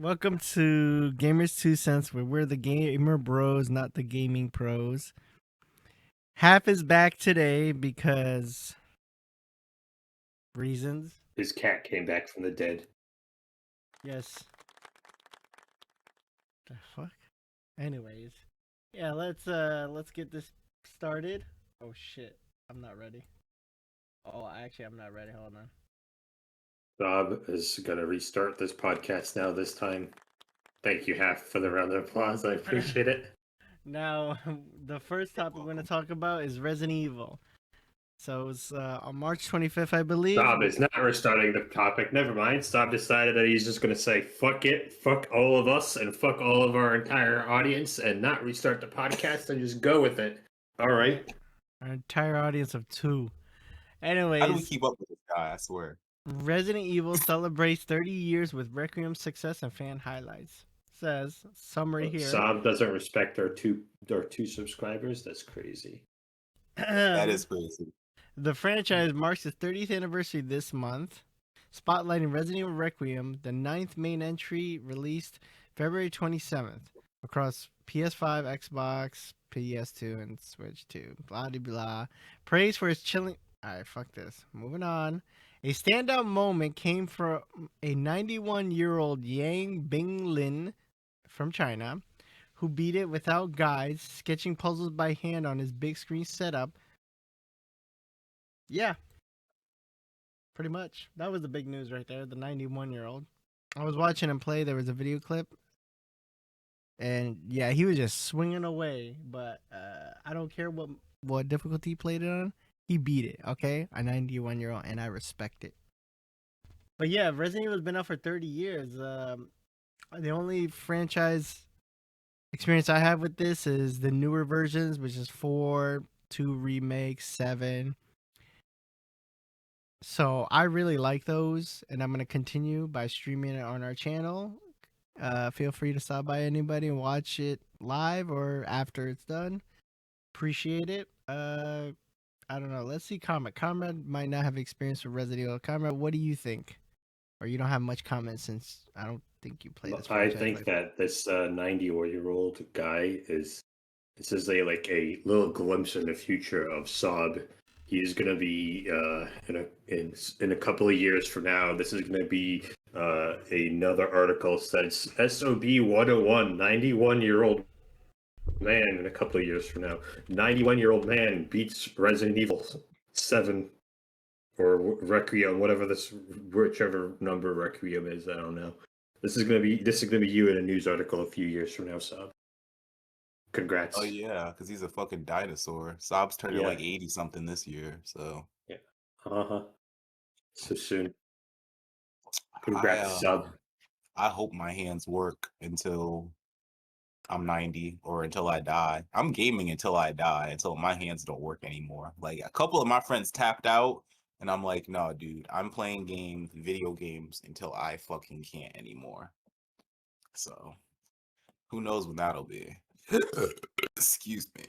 Welcome to Gamers Two Cents, where we're the gamer bros, not the gaming pros. Half is back today because reasons. His cat came back from the dead. Yes. The fuck. Anyways, yeah. Let's get this started. Oh shit, I'm not ready. Oh, actually, I'm not ready. Hold on. Bob is going to restart this podcast now this time. Thank you, Half, for the round of applause. I appreciate it. Now, the first topic we're gonna talk about is Resident Evil. So it's on March 25th, I believe. Bob is not restarting the topic. Never mind. Bob decided that he's just going to say, fuck it, fuck all of us, and fuck all of our entire audience, and not restart the podcast and just go with it. All right. Our entire audience of two. How do we Anyways, keep up with this guy? I swear. Resident Evil celebrates 30 years with Requiem success and fan highlights. Says summary here. Saab doesn't respect our two subscribers. That's crazy. That is crazy. The franchise marks its 30th anniversary this month, spotlighting Resident Evil Requiem, the ninth main entry released February 27th across PS5, Xbox, PS2, and Switch 2. Blah blah blah. Praise for its chilling. Alright, fuck this. Moving on. A standout moment came from a 91-year-old Yang Binglin from China, who beat it without guides, sketching puzzles by hand on his big screen setup. Yeah, pretty much. That was the big news right there. The 91-year-old. I was watching him play. There was a video clip, and yeah, he was just swinging away. But I don't care what difficulty he played it on. He beat it. Okay, a 91-year-old, and I respect it. But yeah, Resident Evil's been out for 30 years. The only franchise experience I have with this is the newer versions, which is 4, 2 remakes, 7. So I really like those, and I'm gonna continue by streaming it on our channel. Feel free to stop by anybody and watch it live or after it's done. Appreciate it. I don't know. Let's see, Comrade. Comrade might not have experience with Resident Evil. Comrade, what do you think? Or you don't have much comment since I don't think you play this I franchise. think that this 90-year-old guy is. This is a little glimpse in the future of Saab. He's gonna be in a couple of years from now. This is gonna be another article says SOB 101, 91-year-old man in a couple of years from now. 91-year-old man beats Resident Evil 7 or Requiem, whichever number Requiem is. I don't know. This is gonna be you in a news article a few years from now, Saab. Congrats. Oh yeah, because he's a fucking dinosaur. Saab's turning Yeah. like 80 something this year, so Yeah. So soon. Congrats, Saab. I hope my hands work until I'm 90 or until I die. I'm gaming until I die, until my hands don't work anymore. Like a couple of my friends tapped out, and I'm like, no, dude, I'm playing video games until I fucking can't anymore. So who knows when that'll be? Excuse me.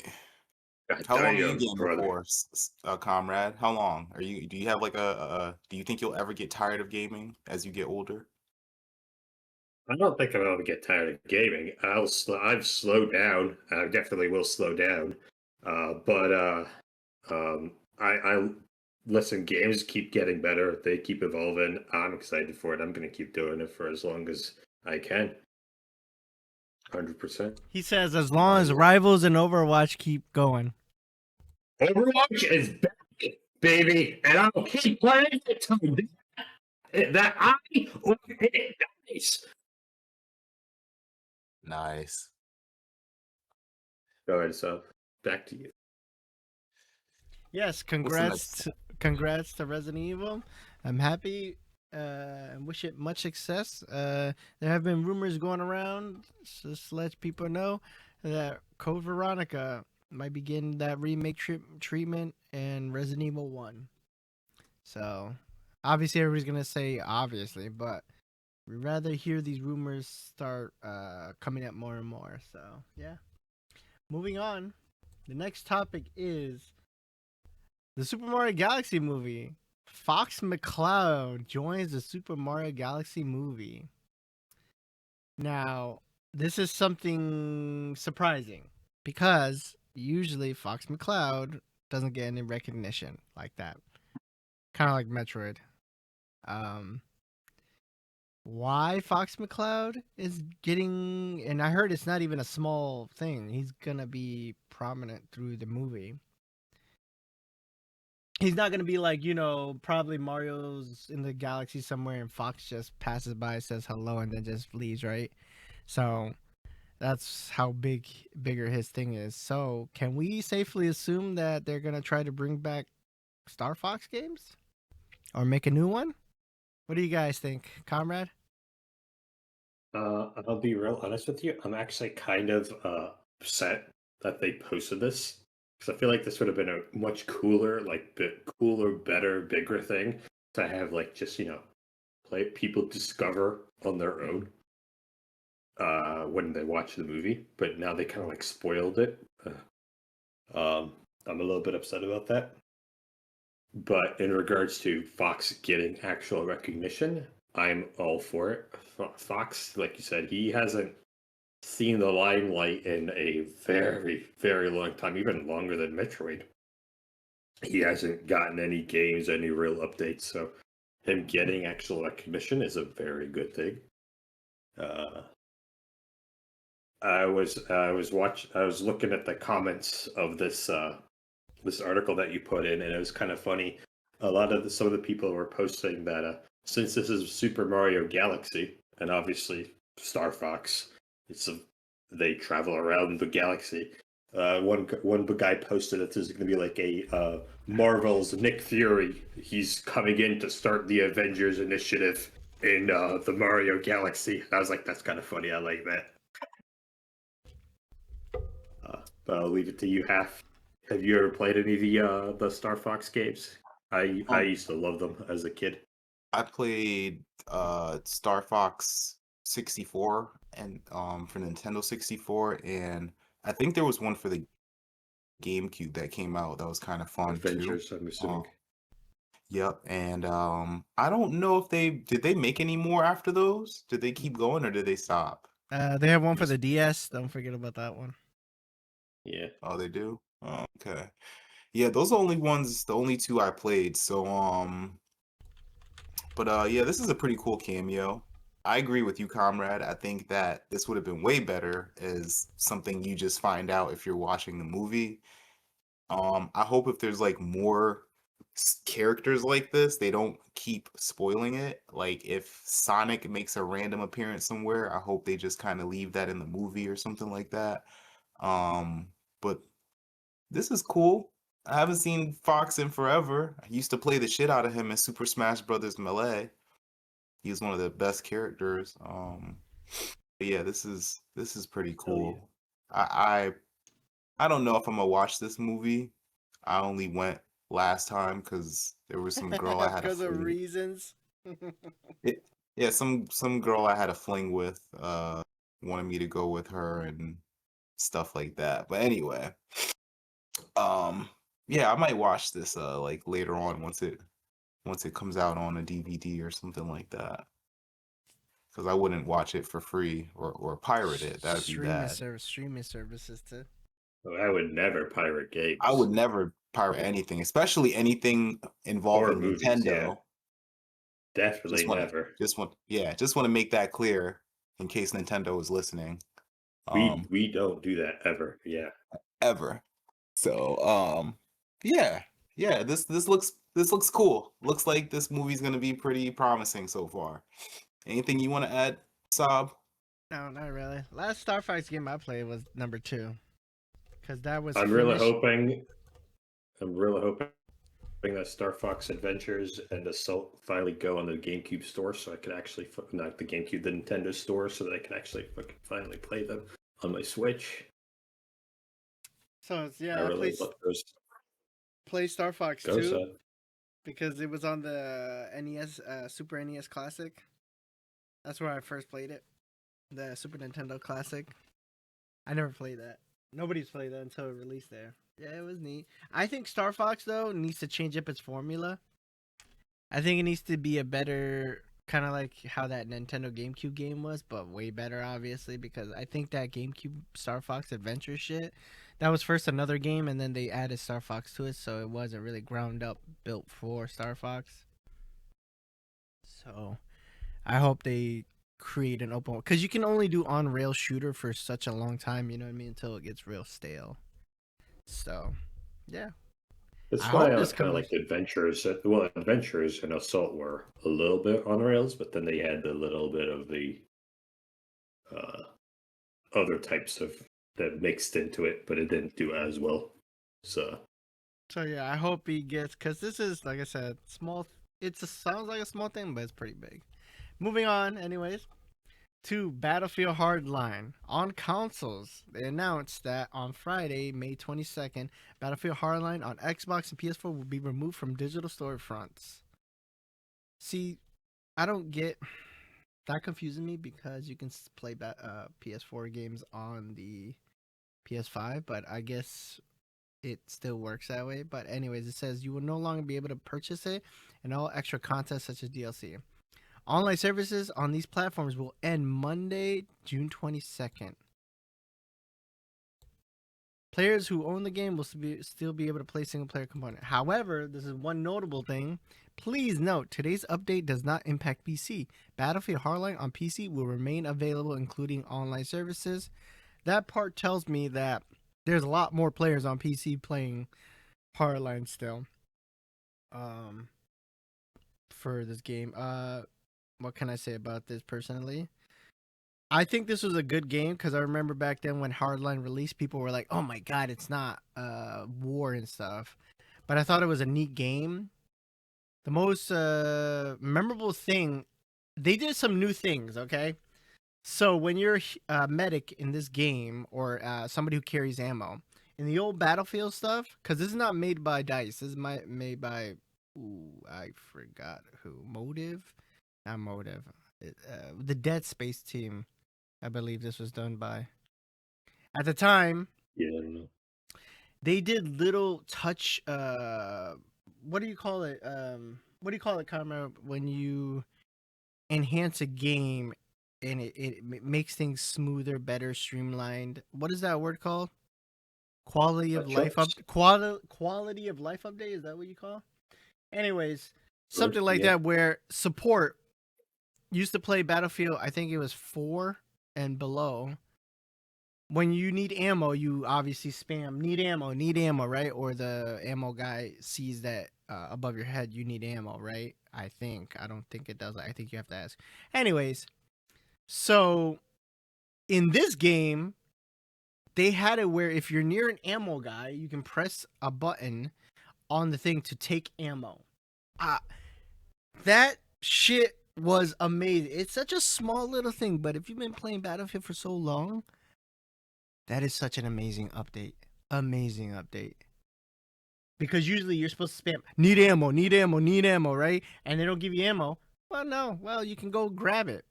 How long are you gaming for, comrade? How long are you? Do you have like do you think you'll ever get tired of gaming as you get older? I don't think I'll ever get tired of gaming. I've slowed down. I definitely will slow down. I listen. Games keep getting better. They keep evolving. I'm excited for it. I'm gonna keep doing it for as long as I can. 100%. He says as long as Rivals and Overwatch keep going. Overwatch is back, baby, and I'll keep playing it till that I or it dies. Nice. Go ahead, so back to you. Yes, congrats to Resident Evil. I'm happy and wish it much success. There have been rumors going around, just to let people know that Code Veronica might be getting that remake treatment in Resident Evil 1. So, obviously everybody's going to say obviously, but we'd rather hear these rumors start coming up more and more. So, yeah. Moving on. The next topic is the Super Mario Galaxy movie. Fox McCloud joins the Super Mario Galaxy movie. Now, this is something surprising because usually Fox McCloud doesn't get any recognition like that. Kind of like Metroid. Um, why Fox McCloud is getting, and I heard it's not even a small thing. He's gonna be prominent through the movie. He's not gonna be like, probably Mario's in the galaxy somewhere and Fox just passes by, says hello, and then just leaves, right? So that's how bigger his thing is. So can we safely assume that they're gonna try to bring back Star Fox games or make a new one? What do you guys think, comrade? I'll be real honest with you. I'm actually kind of upset that they posted this because I feel like this would have been a much cooler, cooler, better, bigger thing to have, like, just play people discover on their own when they watch the movie. But now they kind of like spoiled it. I'm a little bit upset about that. But in regards to Fox getting actual recognition, I'm all for it. Fox, like you said, he hasn't seen the limelight in a very, very long time, even longer than Metroid. He hasn't gotten any games, any real updates, so him getting actual recognition is a very good thing. I was looking at the comments of this article that you put in, and it was kind of funny. Some of the people were posting that since this is Super Mario Galaxy, and obviously Star Fox, they travel around the galaxy. One guy posted that there's going to be like a Marvel's Nick Fury. He's coming in to start the Avengers initiative in the Mario Galaxy. I was like, that's kind of funny. I like that. But I'll leave it to you, Half. Have you ever played any of the Star Fox games? I used to love them as a kid. I played Star Fox 64 and for Nintendo 64, and I think there was one for the GameCube that came out that was kind of fun Adventures, too. I'm assuming. Yep, and I don't know if they make any more after those? Did they keep going or did they stop? They have one for Just the DS. Don't forget about that one. Yeah. Oh, they do? Oh, okay. Yeah, those are the only two I played. So but yeah, this is a pretty cool cameo. I agree with you, comrade. I think that this would have been way better as something you just find out if you're watching the movie. I hope if there's like more characters like this, they don't keep spoiling it. Like if Sonic makes a random appearance somewhere, I hope they just kind of leave that in the movie or something like that. But this is cool. I haven't seen Fox in forever. I used to play the shit out of him in Super Smash Brothers Melee. He was one of the best characters. But yeah, this is pretty Hell yeah. cool. I don't know if I'm gonna watch this movie. I only went last time because there was some girl I had a Because of fling. reasons. Yeah, some girl I had a fling with wanted me to go with her and stuff like that. But anyway, yeah, I might watch this like later on once it comes out on a DVD or something like that. Because I wouldn't watch it for free or pirate it. That would be bad. Streaming services too. Oh, I would never pirate I games would never pirate anything, especially anything or involving movies. Yeah, Nintendo. definitely never. Just want to make that clear in case Nintendo is listening. We don't do that ever. Yeah. Ever. So, yeah, yeah. This looks cool. Looks like this movie's gonna be pretty promising so far. Anything you want to add, Saab? No, not really. Last Star Fox game I played was number 2, because that was I'm really finished. hoping. I'm really hoping that Star Fox Adventures and Assault finally go on the GameCube store, so I can actually not the GameCube, the Nintendo store, so that I can actually finally play them on my Switch. So I yeah, I really love those. play Star Fox Go 2 Seth. because it was on the NES, Super NES Classic. That's where I first played it. The Super Nintendo Classic. I never played that. Nobody's played that until it released there. Yeah, it was neat. I think Star Fox though needs to change up its formula. I think it needs to be a better kind of like how that Nintendo GameCube game was, but way better, obviously, because I think that GameCube Star Fox Adventure shit, that was first another game, and then they added Star Fox to it, so it wasn't really ground up built for Star Fox. So I hope they create an open, because you can only do on rail shooter for such a long time, you know what I mean, until it gets real stale. So yeah, I That's why hope I this kind of comes. like the adventures. Well, adventures and assault were a little bit on rails, but then they had a little bit of the uh, other types of that mixed into it, but it didn't do as well. So So yeah, I hope he gets, because this is, like I said, small. Sounds like a small thing, but it's pretty big. Moving on, anyways, to Battlefield Hardline on consoles. They announced that on Friday, May 22nd, Battlefield Hardline on Xbox and PS4 will be removed from digital storefronts. See, I don't get that, confuses me because you can play PS4 games on the PS5, but I guess it still works that way. But anyways, it says you will no longer be able to purchase it and all extra content such as DLC. Online services on these platforms will end Monday, June 22nd. Players who own the game will still be able to play single player component. However, this is one notable thing. Please note, today's update does not impact PC. Battlefield Hardline on PC will remain available, including online services. That part tells me that there's a lot more players on PC playing Hardline still. Um, for this game. What can I say about this personally? I think this was a good game because I remember back then when Hardline released, people were like, "Oh my god, it's not war and stuff," but I thought it was a neat game. The most memorable thing, they did some new things. Okay, so when you're a medic in this game or somebody who carries ammo in the old Battlefield stuff, because this is not made by Dice, this is made by, ooh, I forgot who, Motive, not Motive, the Dead Space team. I believe this was done by. At the time, yeah, I don't know. they did little touch. What do you call it? What do you call it, Karma, when you enhance a game and it makes things smoother, better, streamlined? What is that word called? Quality of Touch life ups, quality of life update. Is that what you call? Anyways, sure, something like yeah. that where support used to play Battlefield. I think it was 4 and below. When you need ammo, you obviously spam need ammo, right? Or the ammo guy sees that above your head you need ammo, right? I think. I don't think it does. I think you have to ask. Anyways, so in this game, they had it where if you're near an ammo guy, you can press a button on the thing to take ammo. Uh, that shit was amazing. It's such a small little thing, but if you've been playing Battlefield for so long, that is such an amazing update. Amazing update. Because usually you're supposed to spam need ammo, need ammo, need ammo, right? And they don't give you ammo. Well, no. Well, you can go grab it.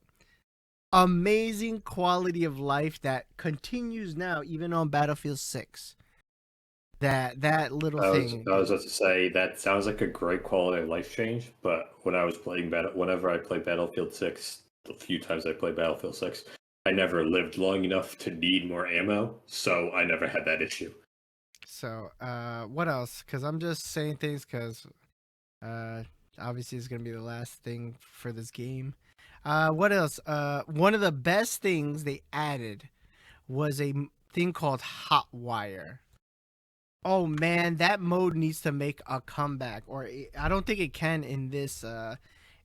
Amazing quality of life that continues now, even on Battlefield 6. That little thing. I was about to say that sounds like a great quality of life change, but when I was playing whenever I played Battlefield 6, the few times I played Battlefield 6, I never lived long enough to need more ammo, so I never had that issue. So, what else? Because I'm just saying things because uh, obviously it's gonna be the last thing for this game. What else? One of the best things they added was a thing called Hot Wire. Oh man, that mode needs to make a comeback, or I don't think it can in this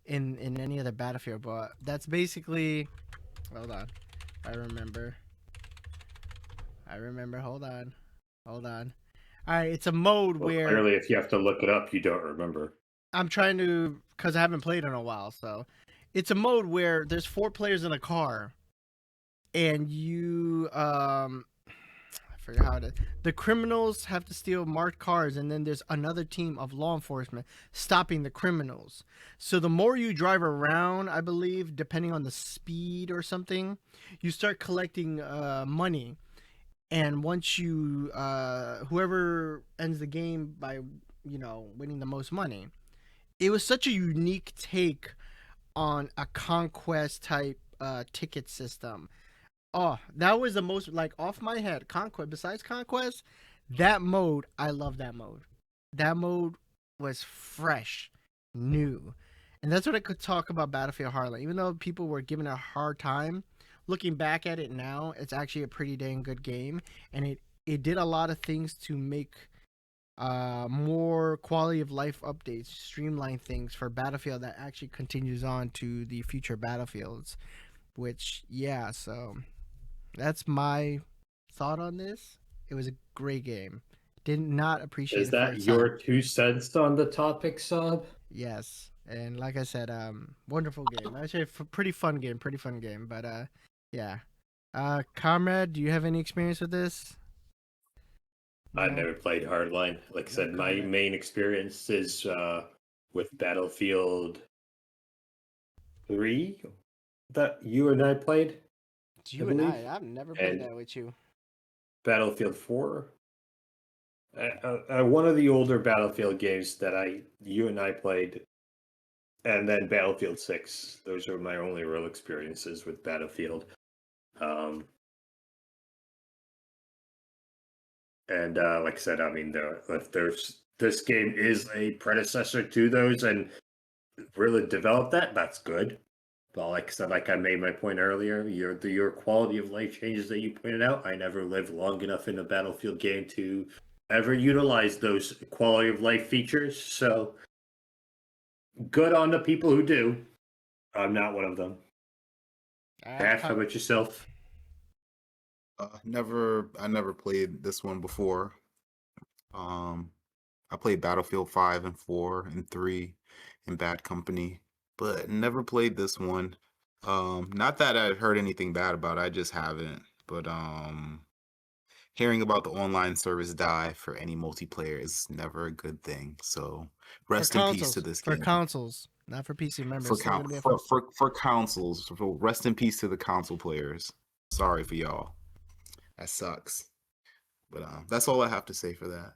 in any other Battlefield. But that's basically. Hold on, I remember. I remember. Hold on, hold on. All right, it's a mode Well, where clearly, if you have to look it up, you don't remember. I'm trying to, because I haven't played in a while. So it's a mode where there's 4 players in a car, and you I forget how it is. The criminals have to steal marked cars, and then there's another team of law enforcement stopping the criminals. So the more you drive around, I believe, depending on the speed or something, you start collecting money. And once you, whoever ends the game by, winning the most money. It was such a unique take on a conquest type ticket system. Oh, that was the most, like, off my head. Conquest. Besides Conquest, that mode, I love that mode. That mode was fresh, new, and that's what I could talk about Battlefield Hardline. Even though people were giving it a hard time, looking back at it now, it's actually a pretty dang good game, and it did a lot of things to make more quality of life updates, streamline things for Battlefield that actually continues on to the future Battlefields. Which, yeah, so that's my thought on this. It was a great game. Did not appreciate Is it for that its time. your 2 cents on the topic, Sob? Yes, and like I said, wonderful game. Actually, a pretty fun game. Pretty fun game. But yeah. Comrade, do you have any experience with this? I No, never played Hardline. Like I no said, my comment. main experience is with Battlefield 3 that you and I played, It's I you and believe, I've never played and that with you. Battlefield 4. One of the older Battlefield games that you and I played, and then Battlefield 6. Those are my only real experiences with Battlefield. Um, and like I said, I mean, if this game is a predecessor to those and really develop that, that's good. But like I said, like I made my point earlier, your quality of life changes that you pointed out. I never lived long enough in a Battlefield game to ever utilize those quality of life features. So good on the people who do. I'm not one of them. Ash, how about yourself? I never played this one before. I played Battlefield 5 and 4 and 3 in Bad Company, but never played this one. Not that I've heard anything bad about it, I just haven't. But hearing about the online service die for any multiplayer is never a good thing. So rest in peace to this For game. consoles, not for PC. Remember, For it's still count gonna be a phone. for consoles. For rest in peace to the console players. Sorry for y'all. That sucks. But that's all I have to say for that.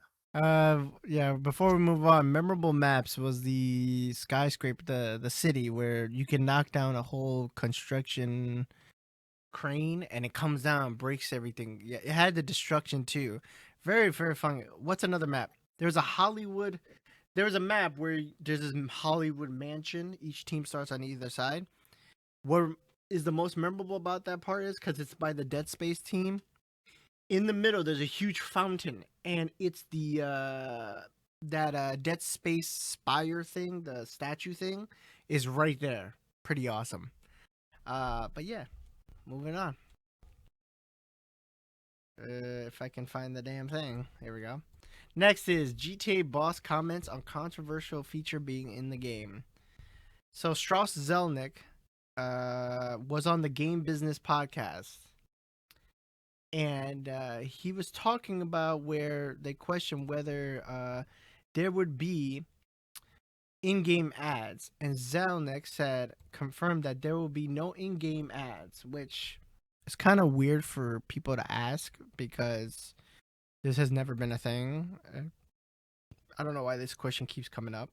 Yeah. Before we move on, memorable maps was the skyscraper, the city where you can knock down a whole construction crane and it comes down, breaks everything. Yeah, it had the destruction too. Very very fun. What's another map? There's a Hollywood. There was a map where there's this Hollywood mansion. Each team starts on either side. What is the most memorable about that part is because it's by the Dead Space team. In the middle there's a huge fountain and it's the that Dead Space spire thing, the statue thing is right there. Pretty awesome. But yeah, moving on. If I can find the damn thing. Here we go. Next is GTA boss comments on controversial feature being in the game. So Strauss Zelnick was on the Game Business podcast, and he was talking about where they questioned whether there would be in-game ads, and Zelnick said confirmed that there will be no in-game ads, which is kind of weird for people to ask because this has never been a thing. I don't know why this question keeps coming up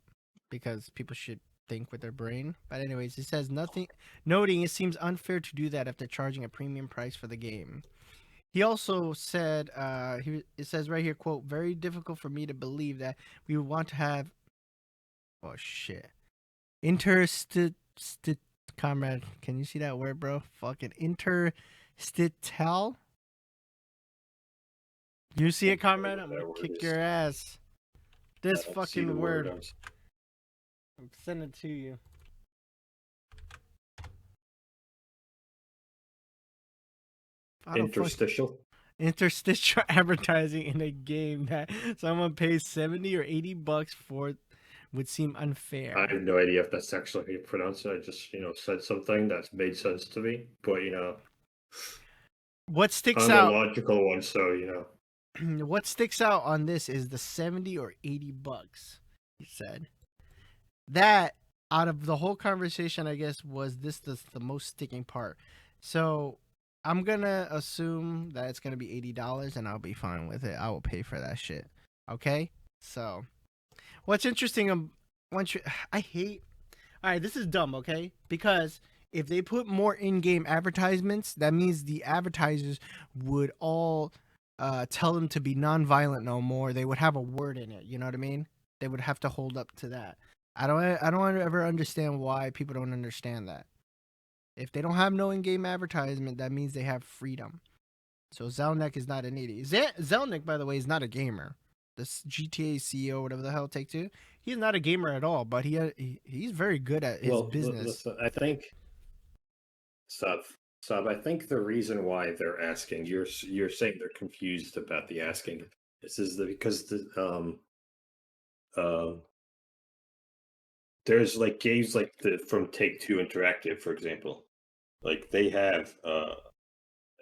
because people should think with their brain. But anyways, it says nothing, noting it seems unfair to do that after charging a premium price for the game. He also said, it says right here, quote, very difficult for me to believe that we would want to have, oh shit, comrade, can you see that word, bro? Fucking interstitial. You see it, comrade? I'm gonna kick your ass. This fucking word. I'm sending it to you. Interstitial. Interstitial advertising in a game that someone pays 70 or $80 for would seem unfair. I have no idea if that's actually how you pronounce it. I just, said something that's made sense to me. But, What sticks I'm a out? logical one, so, What sticks out on this is the 70 or $80. He said that out of the whole conversation, I guess was this the most sticking part. So I'm gonna assume that it's gonna be $80, and I'll be fine with it. I will pay for that shit. Okay. So what's interesting? I hate. All right, this is dumb, okay? Because if they put more in-game advertisements, that means the advertisers would all tell them to be non-violent no more. They would have a word in it. You know what I mean? They would have to hold up to that. I don't ever understand why people don't understand that. If they don't have no in-game advertisement, that means they have freedom. So Zelnick is not an idiot. Zelnick, by the way, is not a gamer. This GTA CEO, whatever the hell, Take Two, he's not a gamer at all. But he's very good at his business. listen, I think sub I think the reason why they're asking, you're saying they're confused about the asking. This is because uh, there's like games like from Take Two Interactive, for example. Like they have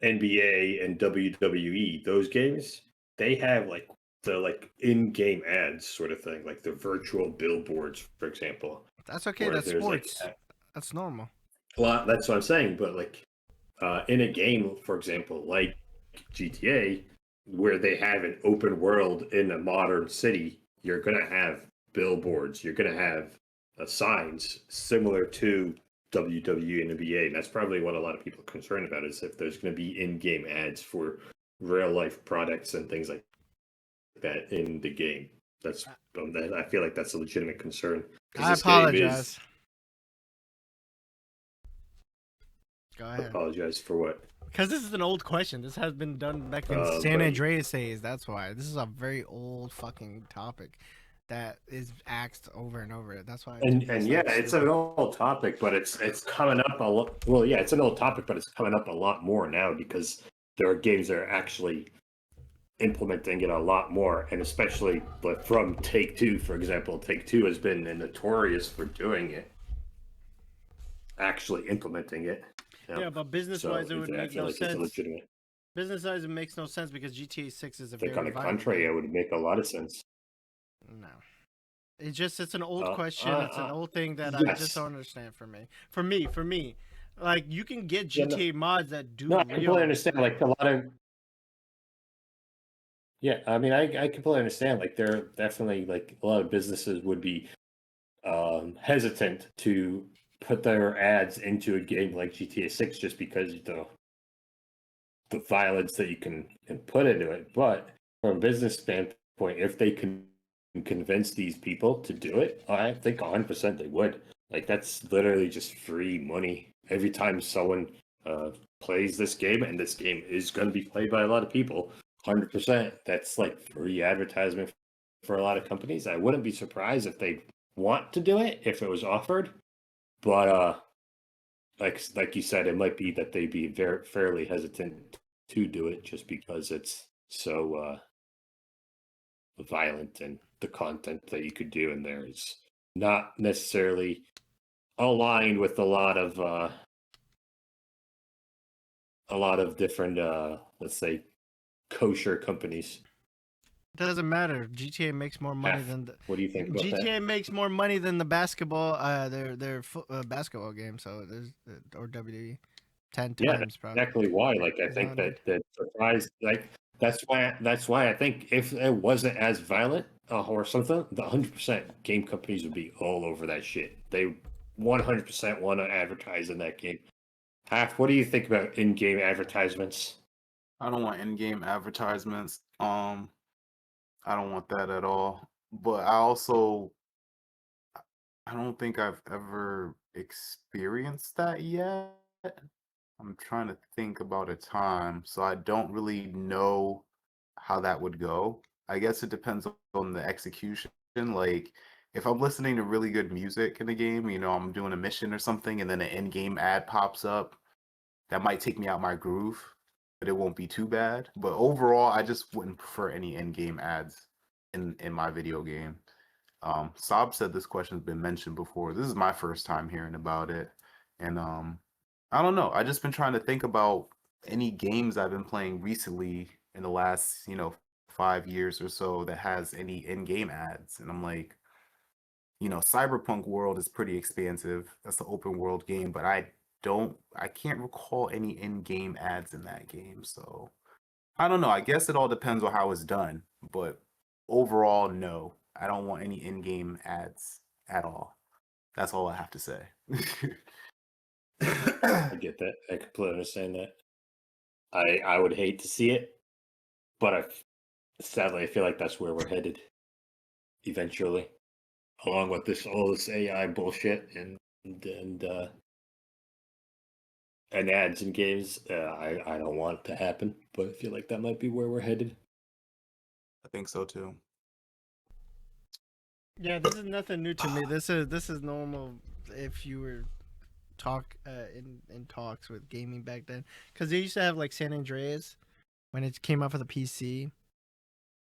NBA and WWE. Those games, they have like the in-game ads sort of thing, like the virtual billboards, for example. That's okay. Where That's there's sports. That's normal. well, that's what I'm saying. But in a game, for example, like GTA, where they have an open world in a modern city, you're gonna have billboards. You're gonna have signs similar to WWE and NBA. And that's probably what a lot of people are concerned about is if there's going to be in-game ads for real life products and things like that in the game. That's I feel like that's a legitimate concern. I apologize. Go ahead. Apologize for what? Because this is an old question. This has been done back in San Andreas days. That's why. This is a very old fucking topic that is asked over and over. That's why. And yeah, it's an old topic, but it's coming up a lot. Well, yeah, it's an old topic, but it's coming up a lot more now because there are games that are actually implementing it a lot more, and especially but from Take Two, for example. Take Two has been notorious for doing it, actually implementing it. Yeah, but business-wise, it would make no sense. Business-wise, it makes no sense because GTA 6 is a very on the contrary, it would make a lot of sense. No. It's an old question. It's an old thing that I just don't understand for me. Like, you can get GTA mods that do I completely understand. Like, a lot of... Yeah, I mean, I completely understand. Like, there are definitely, like, a lot of businesses would be hesitant to put their ads into a game like GTA 6 just because the violence that you can put into it. But from a business standpoint, if they can convince these people to do it, I think 100% they would. Like, that's literally just free money every time someone plays this game, and this game is going to be played by a lot of people. 100%. That's like free advertisement for a lot of companies. I wouldn't be surprised if they want to do it if it was offered, but like you said, it might be that they'd be fairly hesitant to do it just because it's so violent, and the content that you could do in there is not necessarily aligned with a lot of different let's say kosher companies. It doesn't matter. GTA makes more money than the... What do you think about GTA that? makes more money than the basketball their basketball game, so there's or WWE 10 times probably. Exactly why. Like, I think that surprise, like, that's why I think if it wasn't as violent or something, the 100% game companies would be all over that shit. They 100% want to advertise in that game. Half, what do you think about in-game advertisements? I don't want in-game advertisements. I don't want that at all. But I don't think I've ever experienced that yet. I'm trying to think about a time, so I don't really know how that would go. I guess it depends on the execution. Like, if I'm listening to really good music in the game, I'm doing a mission or something, and then an in-game ad pops up, that might take me out my groove, but it won't be too bad. But overall, I just wouldn't prefer any in-game ads in my video game. Saab said this question's been mentioned before. This is my first time hearing about it, and I don't know. I just been trying to think about any games I've been playing recently in the last 5 years or so that has any in-game ads, and I'm like, Cyberpunk World is pretty expansive. That's the open world game, but I can't recall any in-game ads in that game. So I don't know. I guess it all depends on how it's done, but overall, no. I don't want any in-game ads at all. That's all I have to say. I get that. I completely understand that. I would hate to see it, but sadly I feel like that's where we're headed eventually, along with all this AI bullshit and ads in games. I don't want it to happen, but I feel like that might be where we're headed. I think so too. Yeah, this is nothing new to me. This is normal if you were in talks with gaming back then, because they used to have like San Andreas when it came out for the PC.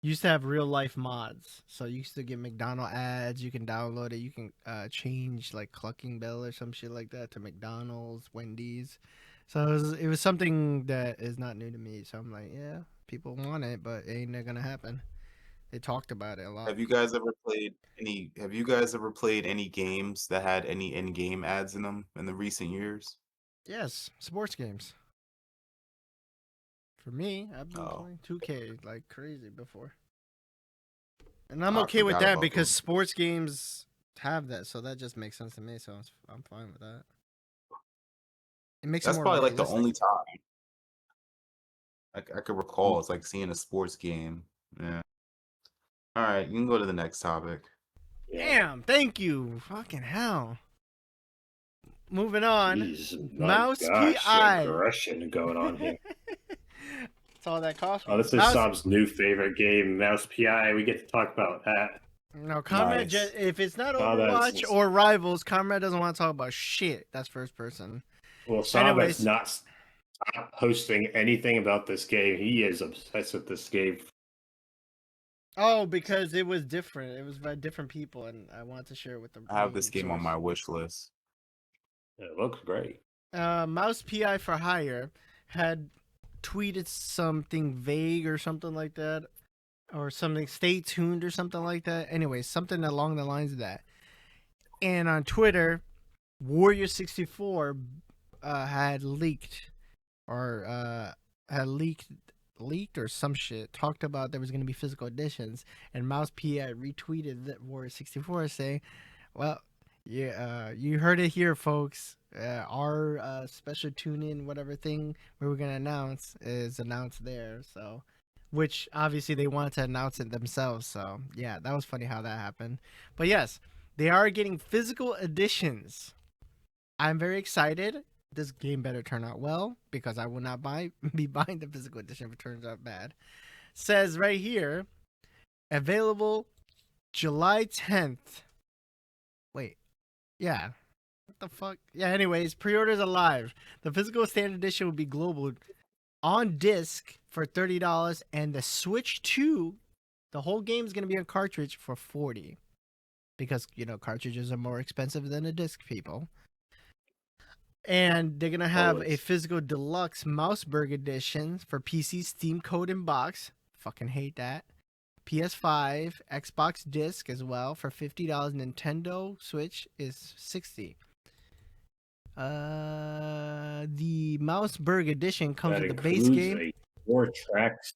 You used to have real life mods, so you used to get McDonald ads. You can download it. You can change like Clucking Bell or some shit like that to McDonald's, Wendy's. So it was something that is not new to me. So I'm like, yeah, people want it, but it ain't gonna happen. They talked about it a lot. Have you guys ever played any games that had any in-game ads in them in the recent years? Yes, sports games. For me, I've been Oh, playing 2K like crazy before. And I'm I okay with forgot that about because those. sports games have that, so that just makes sense to me. So I'm fine with that. It makes it That's more probably like the realistic. only time I could recall. It's like seeing a sports game. Yeah. All right, you can go to the next topic. Yeah. Damn, thank you. Fucking hell. Moving on. Jeez, my Mouse gosh, PI. aggression going on here. That's all that cost Oh, me. this is Mouse. Sam's new favorite game, Mouse PI. We get to talk about that. No, Comrade. Nice. If it's not Oh, Overwatch or Rivals, Comrade doesn't want to talk about shit. That's first person. well, Sam has Anyways, not stopped posting anything about this game. He is obsessed with this game. oh, because it was different. It was by different people, and I wanted to share it with the I have this main game on source. my wish list. It looks great. Mouse PI for Hire had tweeted something vague or something like that, or something stay tuned or something like that. Anyway, something along the lines of that. And on Twitter, Warrior64 had leaked or leaked or some shit, talked about there was going to be physical editions, and Mouse PI retweeted that Warrior64 saying, well, yeah, you heard it here, folks. Our special tune-in, whatever thing we were gonna announce, is announced there. So, which obviously they wanted to announce it themselves. So, yeah, that was funny how that happened. But yes, they are getting physical editions. I'm very excited. This game better turn out well because I will not be buying the physical edition if it turns out bad. Says right here, available July 10th. Wait, yeah. What the fuck? Yeah, anyways, pre-orders are live. The physical standard edition will be global on disc for $30, and the Switch 2, the whole game is going to be on cartridge for $40. Because, cartridges are more expensive than a disc, people. And they're going to have a physical deluxe Mouseburg edition for PC, Steam Code, and box. Fucking hate that. PS5, Xbox disc as well for $50. Nintendo Switch is $60. The Mouseburg edition comes with the base game. Four tracks.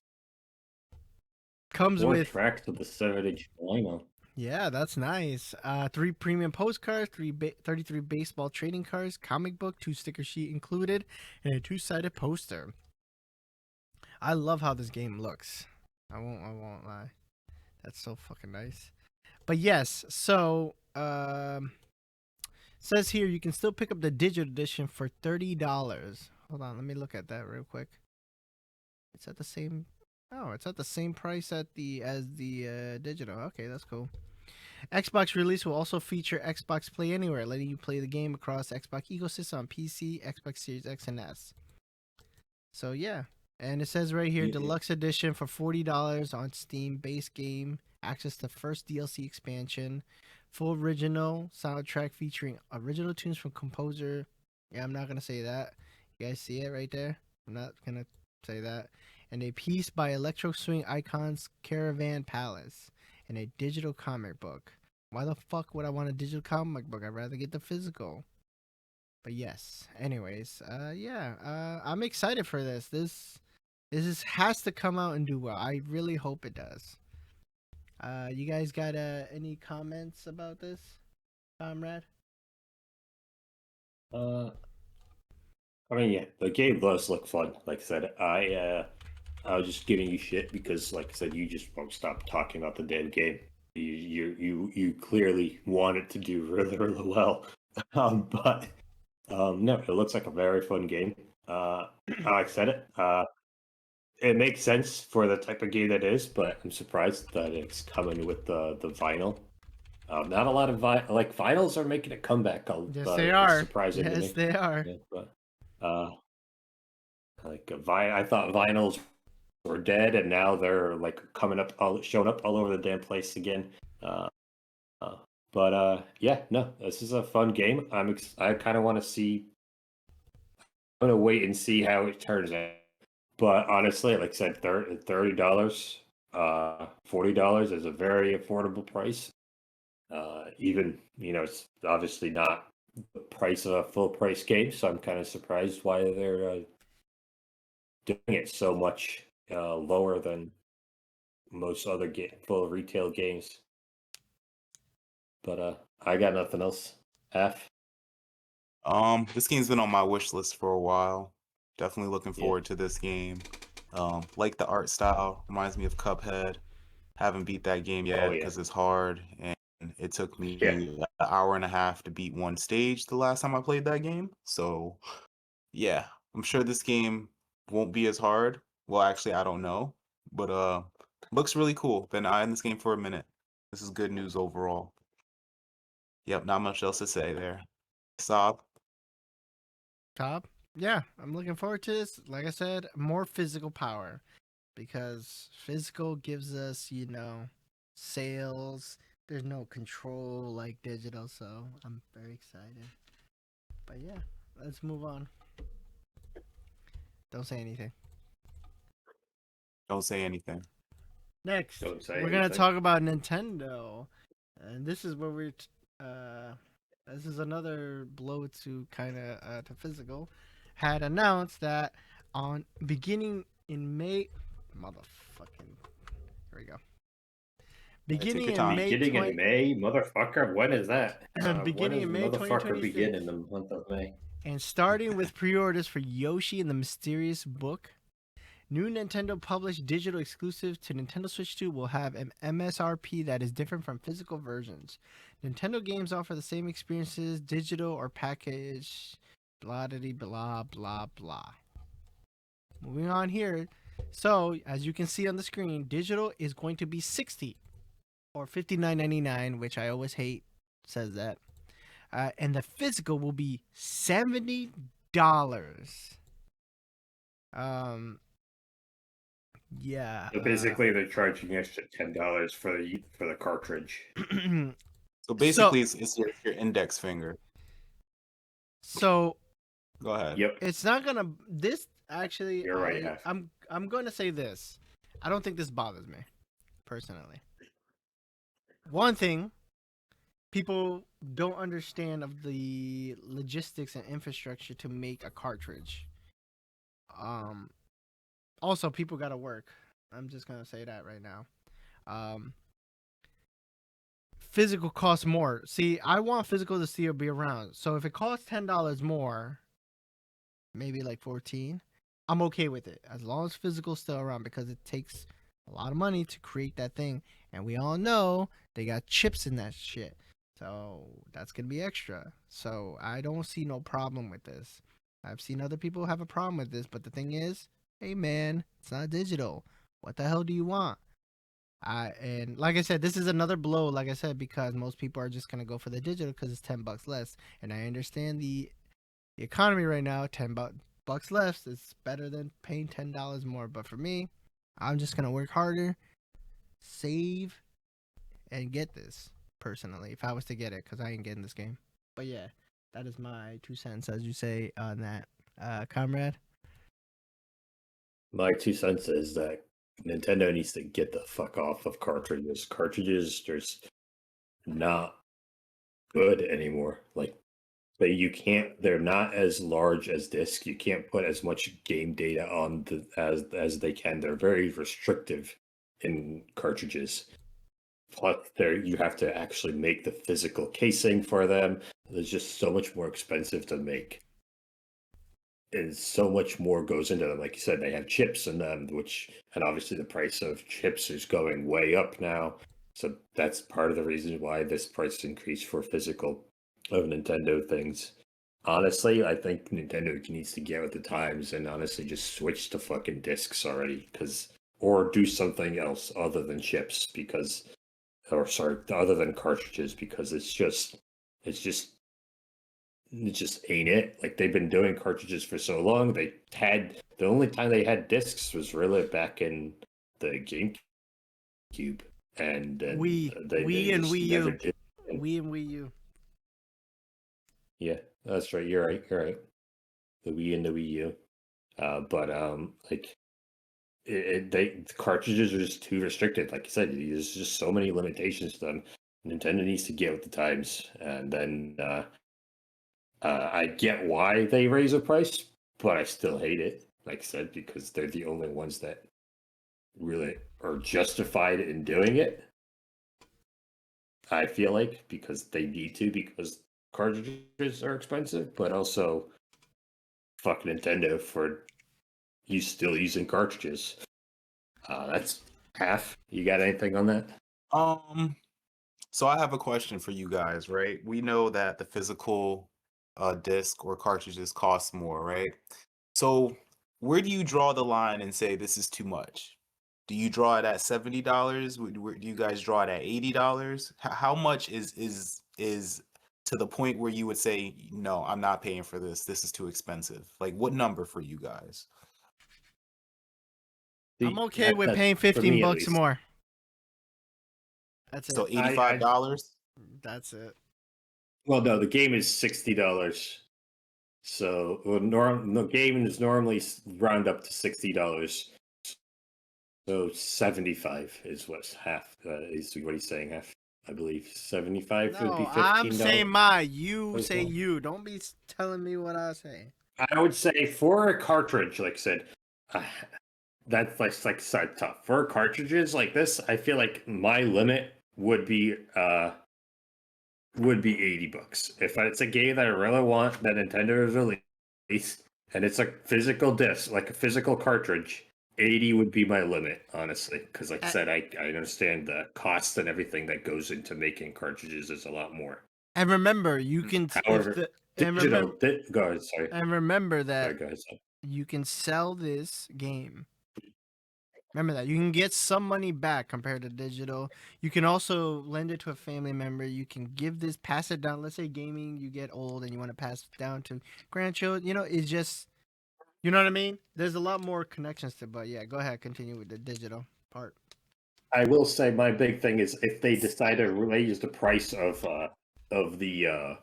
Comes with tracks with the 7-inch vinyl. Yeah, that's nice. 3 premium postcards, 33 baseball trading cards, comic book, 2 sticker sheet included, and a 2-sided poster. I love how this game looks. I won't lie. That's so fucking nice. But yes, so says here you can still pick up the digital edition for $30. Hold on, let me look at that real quick. It's at the same. Oh, it's at the same price as the digital. Okay, that's cool. Xbox release will also feature Xbox Play Anywhere, letting you play the game across the Xbox ecosystem on PC, Xbox Series X, and S. So yeah, and it says right here, Deluxe Edition for $40 on Steam, base game, access to first DLC expansion, full original soundtrack featuring original tunes from composer. Yeah, I'm not gonna say that. You guys see it right there? I'm not gonna say that. And a piece by Electro Swing Icons Caravan Palace, and a digital comic book. Why the fuck would I want a digital comic book? I'd rather get the physical. But yes, anyways, I'm excited for this. This has to come out and do well. I really hope it does. You guys got any comments about this, Comrade? I mean, yeah, the game does look fun. Like I said, I was just giving you shit because, like I said, you just won't stop talking about the damn game. You clearly want it to do really, really well. But no, it looks like a very fun game. Like I said, it makes sense for the type of game that is, but I'm surprised that it's coming with the vinyl. Not a lot of like vinyls are making a comeback. Yes, they It's are. surprising to Yes, me. they are. Yeah, but like I thought vinyls were dead, and now they're like coming up, showing up all over the damn place again. Uh, uh, but yeah, no, this is a fun game. I kind of want to see. I'm gonna wait and see how it turns out. But honestly, like I said, $30, $40 is a very affordable price. Even it's obviously not the price of a full price game, so I'm kind of surprised why they're doing it so much lower than most other full retail games. But I got nothing else. F. This game's been on my wish list for a while. Definitely looking Yeah. forward to this game. Like the art style, reminds me of Cuphead. Haven't beat that game Oh yet yeah. because it's hard, and it took me Yeah. an hour and a half to beat one stage the last time I played that game. So, yeah, I'm sure this game won't be as hard. Well, actually, I don't know, but looks really cool. Been eyeing this game for a minute. This is good news overall. Yep, not much else to say there. Sob. Top. Yeah, I'm looking forward to this. Like I said, more physical power because physical gives us, sales. There's no control like digital, so I'm very excited. But yeah, let's move on. Don't say anything. Don't say anything. Next, Don't say we're gonna anything. talk about Nintendo, and this is where uh, this is another blow to kind of to physical. Had announced that on beginning in May, motherfucking. Here we go. Take Beginning your in time. May Beginning in 20, May, motherfucker. When is that? When beginning does in May motherfucker begin 2026, in the month of May? and starting with pre-orders for Yoshi and the Mysterious Book. New Nintendo published digital exclusive to Nintendo Switch 2 will have an MSRP that is different from physical versions. Nintendo games offer the same experiences, digital or package, blah blah blah blah. Moving on here. So, as you can see on the screen, digital is going to be 60 or $59.99, which I always hate says that. And the physical will be $70. Um yeah, So basically, they're charging extra $10 for the cartridge. So so basically, it's your index finger. so Go ahead. Yep, it's not gonna this actually you're right, Half. I'm gonna say this. I don't think this bothers me personally. One thing people don't understand of the logistics and infrastructure to make a cartridge. Um Also people gotta work. I'm just gonna say that right now. Um Physical costs more. See, I want physical to still be around. So if it costs $10 more, maybe like 14, I'm okay with it as long as physical's still around because it takes a lot of money to create that thing, and we all know they got chips in that shit. So that's gonna be extra. So I don't see no problem with this. I've seen other people have a problem with this, but the thing is, hey man, it's not digital. What the hell do you want? And like I said, this is another blow. Like I said, because most people are just gonna go for the digital because it's $10 less, and I understand the economy right now. $10 less is better than paying $10 more. But for me, I'm just gonna work harder, save, and get this personally. If I was to get it, because I ain't getting this game. But yeah, that is my 2 cents, as you say on that, comrade. My 2 cents is that Nintendo needs to get the fuck off of cartridges. Cartridges just not good anymore. Like you can't. They're not as large as disc. You can't put as much game data on as they can. They're very restrictive in cartridges. Plus, there you have to actually make the physical casing for them. It's just so much more expensive to make, and so much more goes into them. Like you said, they have chips in them, and obviously the price of chips is going way up now. So that's part of the reason why this price increase for physical of Nintendo things. Honestly, I think Nintendo needs to get with the times and honestly just switch to fucking discs already, or do something else other than chips other than cartridges, because it's just it just ain't it. Like they've been doing cartridges for so long. The only time they had discs was really back in the GameCube, and they Wii and just Wii never U, did. And Wii and Wii U. yeah, that's right. You're right. You're right. The Wii and the Wii U. But like the cartridges are just too restricted. Like I said, there's just so many limitations to them. Nintendo needs to get with the times, and then I get why they raise the price, but I still hate it. Like I said, because they're the only ones that really are justified in doing it. I feel like because they need to, because cartridges are expensive, but also fuck Nintendo for you still using cartridges. That's half. You got anything on that? So I have a question for you guys, right? We know that the physical disc or cartridges cost more, right? So where do you draw the line and say this is too much? Do you draw it at $70? Do you guys draw it at $80? How much is to the point where you would say, no, I'm not paying for this. This is too expensive. Like what number for you guys? I'm okay with That's paying for 15 me at bucks least. more. That's So it. $85? That's it. Well, no, the game is $60. So the game is normally round up to $60. So 75 is what's half. Is what he's saying. Half, I believe. 75 would be No, I'm saying $15. my. You say you. Don't be telling me what I say. I would say for a cartridge, like I said, uh, that's like side tough. For cartridges like this, I feel like my limit would be $80. If it's a game that I really want that Nintendo has released, and it's a physical disc, like a physical cartridge, 80 would be my limit, honestly. Because, like I said, I understand the cost and everything that goes into making cartridges is a lot more. And remember, you Mm. can if However, the and remember go ahead. Sorry, and remember that go ahead. you can sell this game. Remember that you can get some money back compared to digital. You can also lend it to a family member. You can pass it down. Let's say gaming, you get old and you want to pass it down to grandchildren. It's just, you know what I mean. There's a lot more connections to, but yeah, go ahead, continue with the digital part. I will say my big thing is if they decide to raise the price of the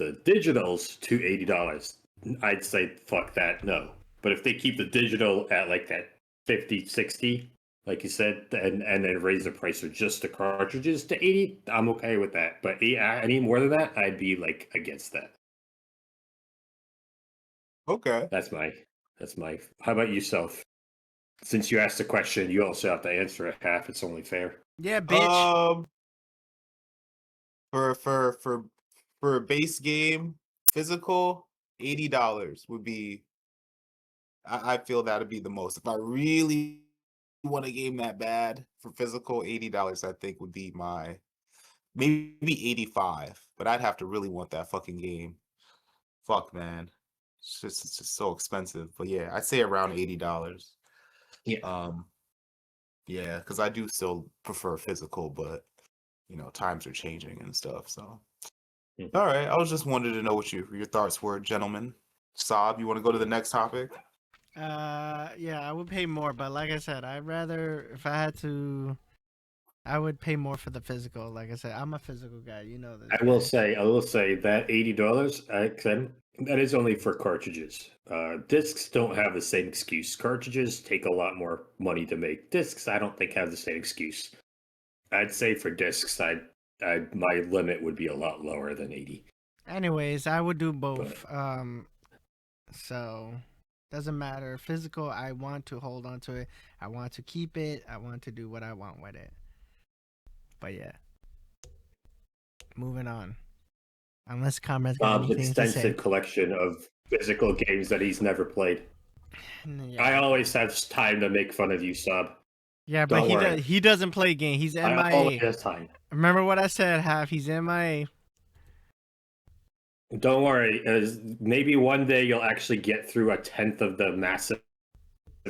digitals to $80, I'd say fuck that, no. But if they keep the digital at like that 50, 60, like you said, and then raise the price of just the cartridges to 80, I'm okay with that. But any more than that, I'd be like against that. Okay. That's my how about yourself? Since you asked the question, you also have to answer it half. It's only fair. Yeah, bitch. Um, for for for for a base game, physical, $80 would be. I feel that'd be the most. If I really want a game that bad for physical, $80 I think would be my maybe 85, but I'd have to really want that fucking game. Fuck man. It's just so expensive. But yeah, I'd say around $80. Yeah. Um yeah, because I do still prefer physical, but times are changing and stuff. So all right. I was just wanted to know what your thoughts were, gentlemen. Saab, you want to go to the next topic? Yeah, I would pay more, but like I said, I'd rather if I had to, I would pay more for the physical. Like I said, I'm a physical guy. You know this. I will say that $80, that is only for cartridges. Discs don't have the same excuse. Cartridges take a lot more money to make. Discs, I don't think have the same excuse. I'd say for discs, my limit would be a lot lower than 80. Anyways, I would do But both. So doesn't matter. Physical, I want to hold on to it. I want to keep it. I want to do what I want with it. But yeah, moving on. Unless Comrade's got Bob's anything to say. extensive collection of physical games that he's never played. Yeah. I always have time to make fun of you, Sub. Yeah, but Don't worry. he doesn't play game. He's I always MIA. have time. Remember what I said, Half? He's MIA. Don't worry. Maybe one day you'll actually get through 1/10 of the massive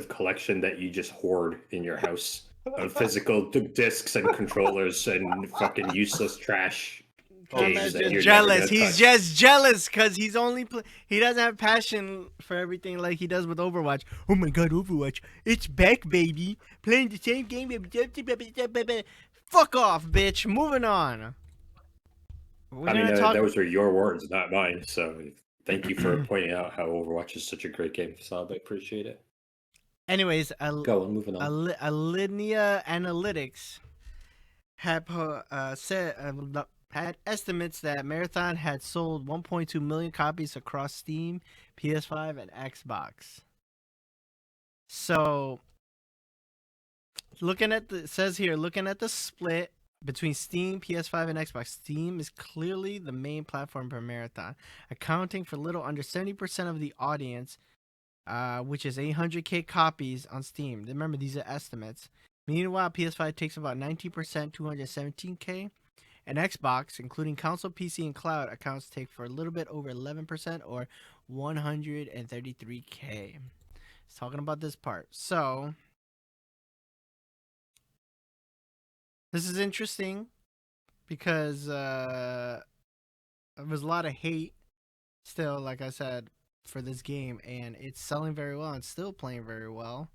collection that you just hoard in your house of physical discs and controllers and fucking useless trash. Comrade's that just you're jealous. never gonna He's touch. just jealous because he's only he doesn't have passion for everything like he does with Overwatch. Oh my god, Overwatch! It's back, baby. Playing the same game. Fuck off, bitch. Moving on. I mean, those were your words, not mine. So thank you for pointing out how Overwatch is such a great game, Sab. I appreciate it. Anyways, Go on, moving on. Alinea Analytics had estimates that Marathon had sold 1.2 million copies across Steam, PS5, and Xbox. So, looking at the split between Steam, PS5, and Xbox, Steam is clearly the main platform for Marathon, accounting for little under 70% of the audience, which is 800k copies on Steam. Remember, these are estimates. Meanwhile, PS5 takes about 19%, 217k, and Xbox, including console, PC, and cloud accounts, take for a little bit over 11%, or 133k. It's talking about this part. So, this is interesting because there was a lot of hate still, like I said, for this game, and it's selling very well and still playing very well.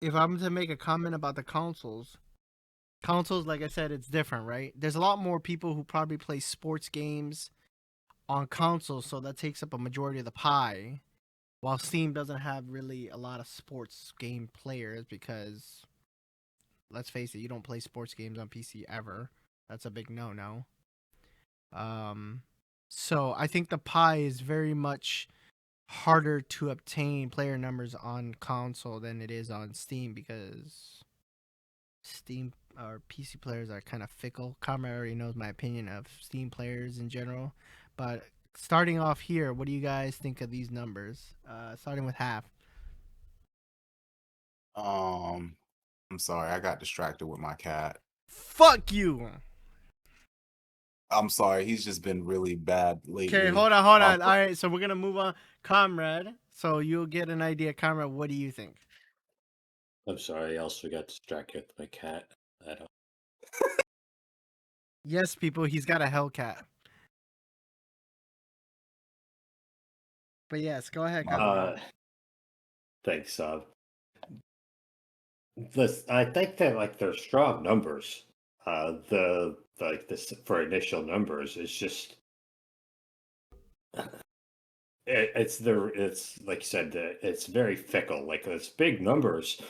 If I'm to make a comment about the consoles, like I said, it's different, right? There's a lot more people who probably play sports games on consoles, so that takes up a majority of the pie, while Steam doesn't have really a lot of sports game players because, let's face it, you don't play sports games on PC ever. That's a big no-no. So I think the pie is very much harder to obtain player numbers on console than it is on Steam, because Steam or PC players are kind of fickle. Comrade already knows my opinion of Steam players in general. But starting off here, what do you guys think of these numbers? Starting with Half. I'm sorry, I got distracted with my cat. Fuck you. I'm sorry, he's just been really bad lately. Okay, hold on. All right, so we're gonna move on. Comrade, so you'll get an idea. Comrade, what do you think? I'm sorry, I also got distracted with my cat. I don't. Yes, people, he's got a Hellcat. But yes, go ahead, Comrade. Thanks, Sab. I think that they're strong numbers. This for initial numbers is just it's like you said, it's very fickle. Like it's big numbers,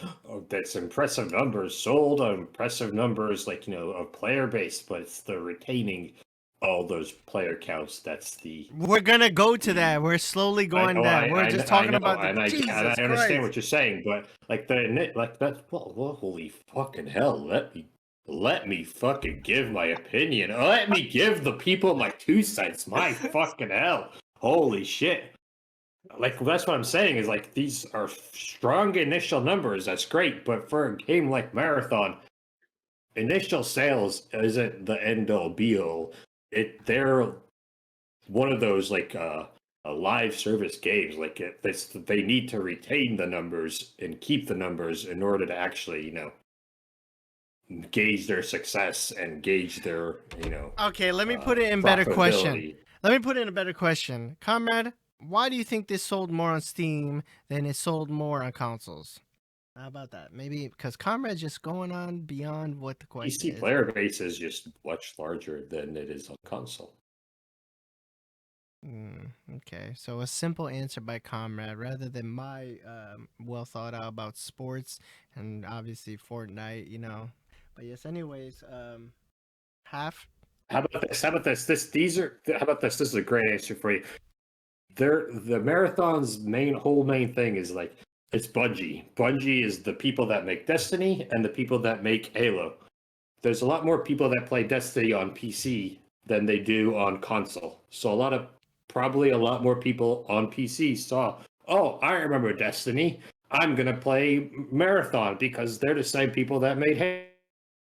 that's impressive numbers sold, impressive numbers of player base, but it's the retaining all those player counts. That's the We're gonna go to that. We're slowly going down. We're just talking about and I understand what you're saying, but holy fucking hell, let me fucking give my opinion. Let me give the people my 2 cents. My fucking hell. Holy shit. That's what I'm saying is these are strong initial numbers. That's great. But for a game like Marathon, initial sales isn't the end all be all. They're one of those a live service games. They need to retain the numbers and keep the numbers in order to actually, gauge their success and gauge their, Okay, let me put it in better question. Let me put it in a better question. Comrade, why do you think this sold more on Steam than it sold more on consoles? How about that? Maybe because Comrade's just going on beyond what the question is. PC player base is just much larger than it is on console. Okay, so a simple answer by Comrade rather than my well thought out about sports and obviously Fortnite, But yes, anyways, Half. How about this? How about this? This is a great answer for you. The Marathon's main thing is It's Bungie. Bungie is the people that make Destiny and the people that make Halo. There's a lot more people that play Destiny on PC than they do on console. So probably a lot more people on PC saw, oh, I remember Destiny. I'm gonna play Marathon because they're the same people that made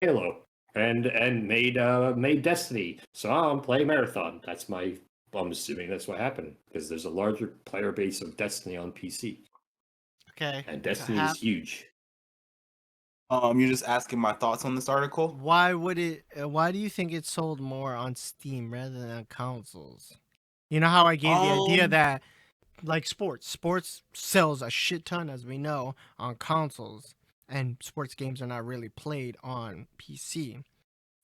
Halo and made Destiny. So I'm playing Marathon. I'm assuming that's what happened because there's a larger player base of Destiny on PC, Okay. and Destiny is huge. You're just asking my thoughts on this article. Why would it? Why do you think it sold more on Steam rather than on consoles? You know how I gave the idea that, like sports sells a shit ton, as we know, on consoles, and sports games are not really played on PC.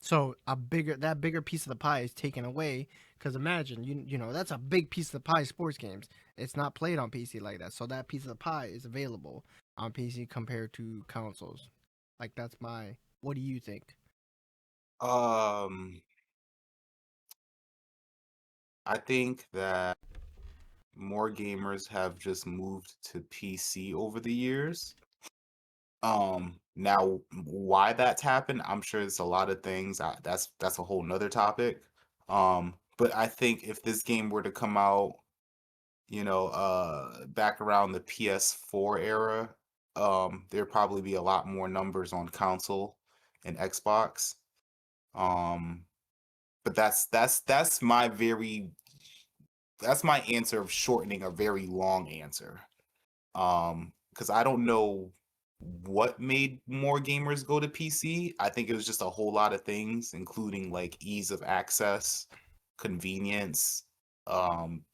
So that bigger piece of the pie is taken away. Because imagine you know that's a big piece of the pie. Sports games, it's not played on PC like that. So that piece of the pie is available on PC compared to consoles. Like that's my. What do you think? Um, I think that more gamers have just moved to PC over the years. Now why that's happened, I'm sure it's a lot of things. That's a whole nother topic. But I think if this game were to come out, back around the PS4 era, there'd probably be a lot more numbers on console and Xbox. Um, but that's my answer of shortening a very long answer. Because I don't know what made more gamers go to PC. I think it was just a whole lot of things, including like ease of access, convenience,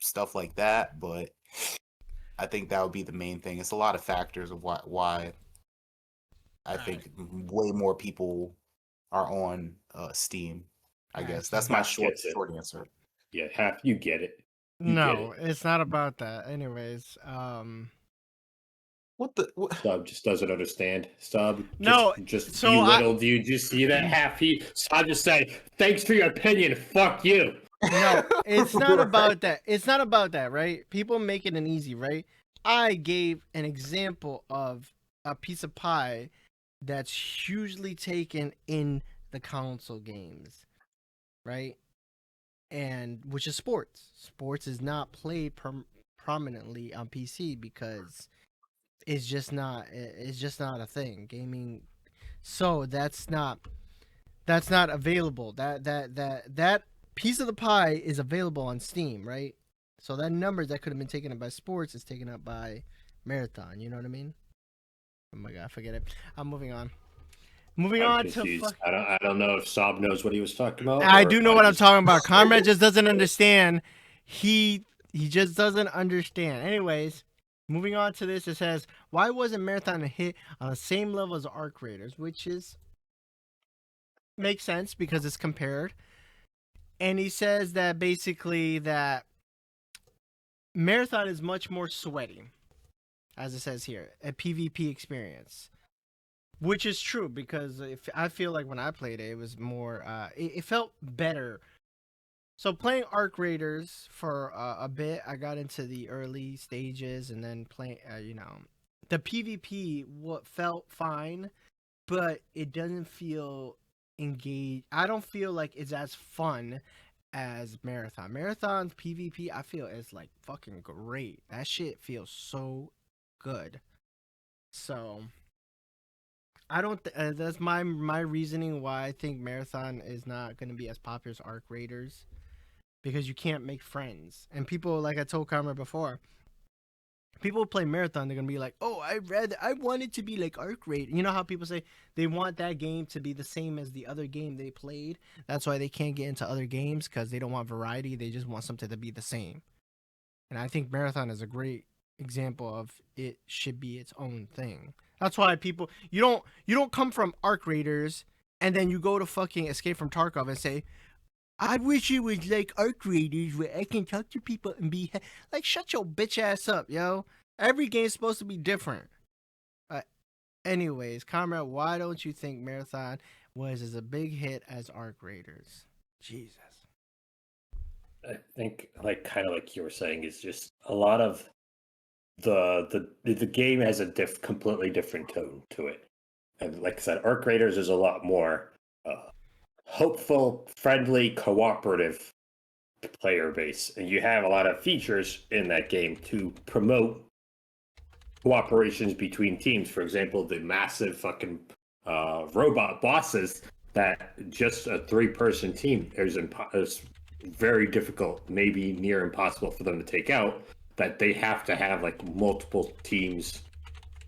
stuff like that. But I think that would be the main thing. It's a lot of factors of why I think way more people are on Steam. I guess that's my short answer. Yeah, you get it. No, it's not about that. Anyways, What the? What? Sub just doesn't understand. Sub no, just so belittled you. Just see that Sub just say, "Thanks for your opinion. Fuck you." No, it's not about that. It's not about that, right? People make it an easy, right? I gave an example of a piece of pie that's hugely taken in the console games, right? And which is sports. Sports is not played prominently on PC because it's just not a thing. Gaming, so that's not available. That piece of the pie is available on Steam, right? So that number that could have been taken up by sports is taken up by Marathon. You know what I mean? Oh my god, forget it. I'm moving on. Moving I'm on confused. to I don't know if Sob knows what he was talking about. I do know what I'm talking about. Comrade just doesn't understand. He just doesn't understand. Anyways, moving on to this, it says, why wasn't Marathon a hit on the same level as Arc Raiders? Which is makes sense because it's compared. And he says that basically that Marathon is much more sweaty, as it says here, a PvP experience. Which is true because if I feel like when I played it, it was more. It felt better. So playing Arc Raiders for a bit, I got into the early stages and then playing. The PvP what felt fine, but it doesn't feel engaged. I don't feel like it's as fun as Marathon. Marathon's PvP, I feel is like fucking great. That shit feels so good. So I don't. That's my reasoning why I think Marathon is not going to be as popular as Arc Raiders because you can't make friends and people like I told Karma before. People who play Marathon, they're gonna be like, "Oh, I want it to be like Arc Raid." You know how people say they want that game to be the same as the other game they played. That's why they can't get into other games because they don't want variety. They just want something to be the same. And I think Marathon is a great example of it should be its own thing. That's why you don't come from Arc Raiders and then you go to fucking Escape from Tarkov and say, I wish it was like Arc Raiders where I can talk to people and be like, shut your bitch ass up, yo. Every game's supposed to be different. Anyways, Comrade, why don't you think Marathon was as a big hit as Arc Raiders? Jesus. I think, like, kind of like you were saying, is just a lot of the game has a completely different tone to it. And like I said, Arc Raiders is a lot more hopeful, friendly, cooperative player base, and you have a lot of features in that game to promote cooperations between teams. For example, the massive fucking robot bosses that just a 3-person team is very difficult, maybe near impossible for them to take out. That they have to have like multiple teams,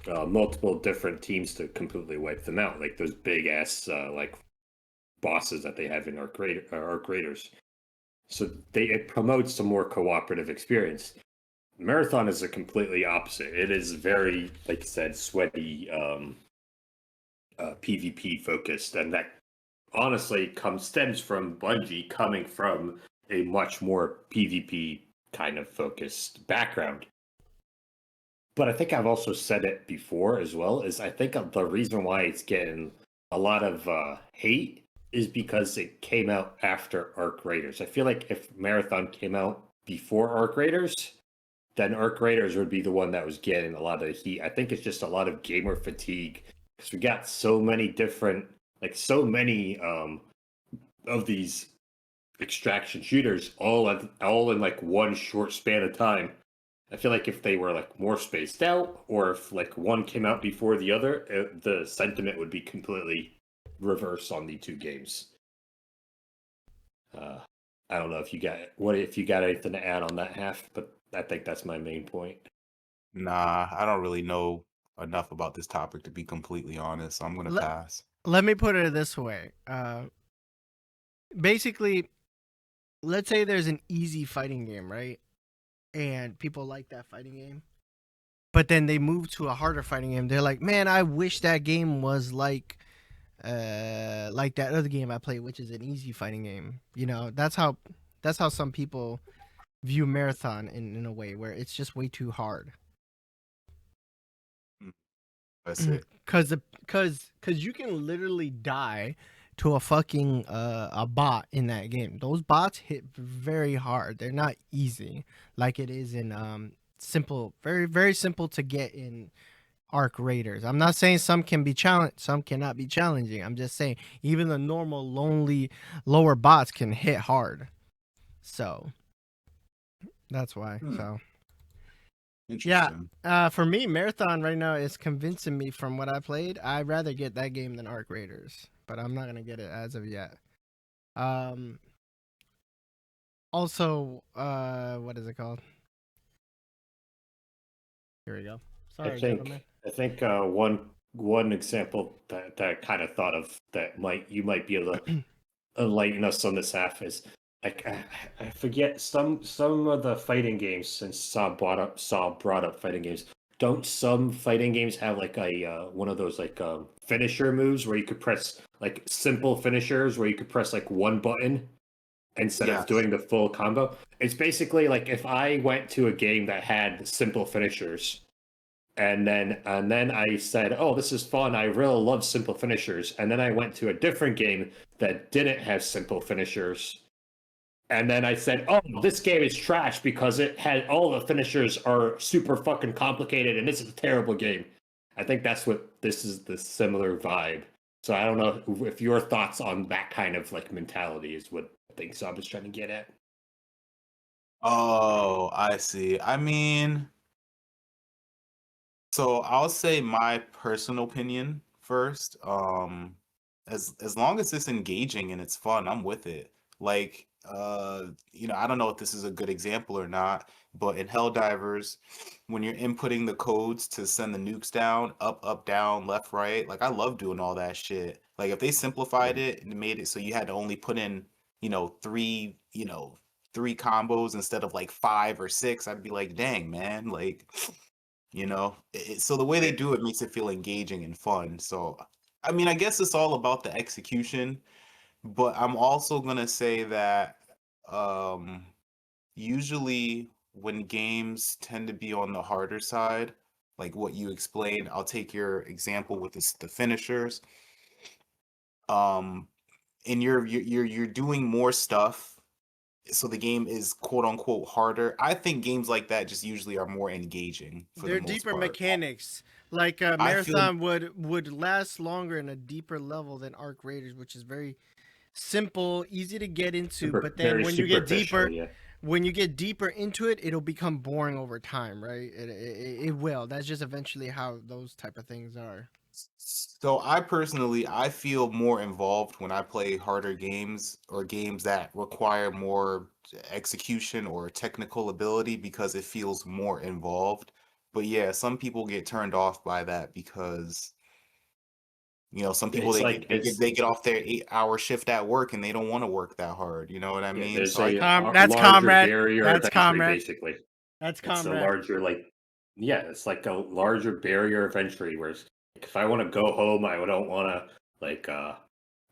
multiple different teams to completely wipe them out. Like those big ass like bosses that they have in Arc Raiders. So it promotes a more cooperative experience. Marathon is a completely opposite. It is very, like you said, sweaty, PvP focused, and that honestly stems from Bungie coming from a much more PvP kind of focused background. But I think I've also said it before as well. Is I think the reason why it's getting a lot of hate is because it came out after Arc Raiders. I feel like if Marathon came out before Arc Raiders, then Arc Raiders would be the one that was getting a lot of heat. I think it's just a lot of gamer fatigue because we got so many different, like so many of these extraction shooters all in like one short span of time. I feel like if they were like more spaced out, or if like one came out before the other, the sentiment would be completely reverse on the two games. I don't know if you got anything to add on that half, but I think that's my main point. Nah, I don't really know enough about this topic to be completely honest, so I'm gonna pass. Let me put it this way. Basically, let's say there's an easy fighting game, right? And people like that fighting game. But then they move to a harder fighting game. They're like, man, I wish that game was like that other game I played, which is an easy fighting game. You know, that's how some people view Marathon in a way where it's just way too hard. That's it. Cause you can literally die to a fucking a bot in that game. Those bots hit very hard. They're not easy like it is in simple, very very simple to get in Arc Raiders. I'm not saying some can be challenged, some cannot be challenging. I'm just saying even the normal lonely lower bots can hit hard. So that's why. So yeah, Interesting. for me, Marathon right now is convincing me from what I played. I'd rather get that game than Arc Raiders, but I'm not gonna get it as of yet. Um, also, what is it called? Here we go. Sorry, gentlemen. I think one example that I kind of thought of that you might be able to enlighten us on this half is like I forget some of the fighting games, since Saw brought up fighting games. Don't some fighting games have like a one of those like finisher moves where you could press like simple finishers where you could press like one button instead of doing the full combo? It's basically like if I went to a game that had simple finishers and then I said, "Oh, this is fun. I really love simple finishers." And then I went to a different game that didn't have simple finishers. And then I said, "Oh, this game is trash because it had all the finishers are super fucking complicated and this is a terrible game." I think that's what this is, the similar vibe. So I don't know if your thoughts on that kind of like mentality is what I think Sob is trying to get at. Oh, I see. I mean, so I'll say my personal opinion first. As long as it's engaging and it's fun, I'm with it. Like, I don't know if this is a good example or not, but in Helldivers, when you're inputting the codes to send the nukes down, up, down, left, right, like I love doing all that shit. Like if they simplified it and made it so you had to only put in, three, three combos instead of like 5 or 6, I'd be like, dang, man, like so the way they do it makes it feel engaging and fun. So I mean, I guess it's all about the execution, but I'm also gonna say that um usually when games tend to be on the harder side, like what you explained, I'll take your example with the finishers. um and you're doing more stuff so the game is quote unquote harder. I think games like that just usually are more engaging for the They're most deeper part. mechanics. Like a I feel marathon would last longer in a deeper level than Arc Raiders, which is very simple, easy to get into. Super, But then very superficial. Yeah. when you get deeper into it, it'll become boring over time, right? It will. That's just eventually how those type of things are. So I feel more involved when I play harder games or games that require more execution or technical ability because it feels more involved. But yeah, some people get turned off by that because some people It's like they get off their 8 hour shift at work and they don't want to work that hard. You know what I yeah, mean? there's So I a That's larger comrade. barrier of That's entry, comrade. basically. That's It's a comrade. larger, yeah, it's like a larger barrier of entry. Whereas, if I want to go home, I don't want to,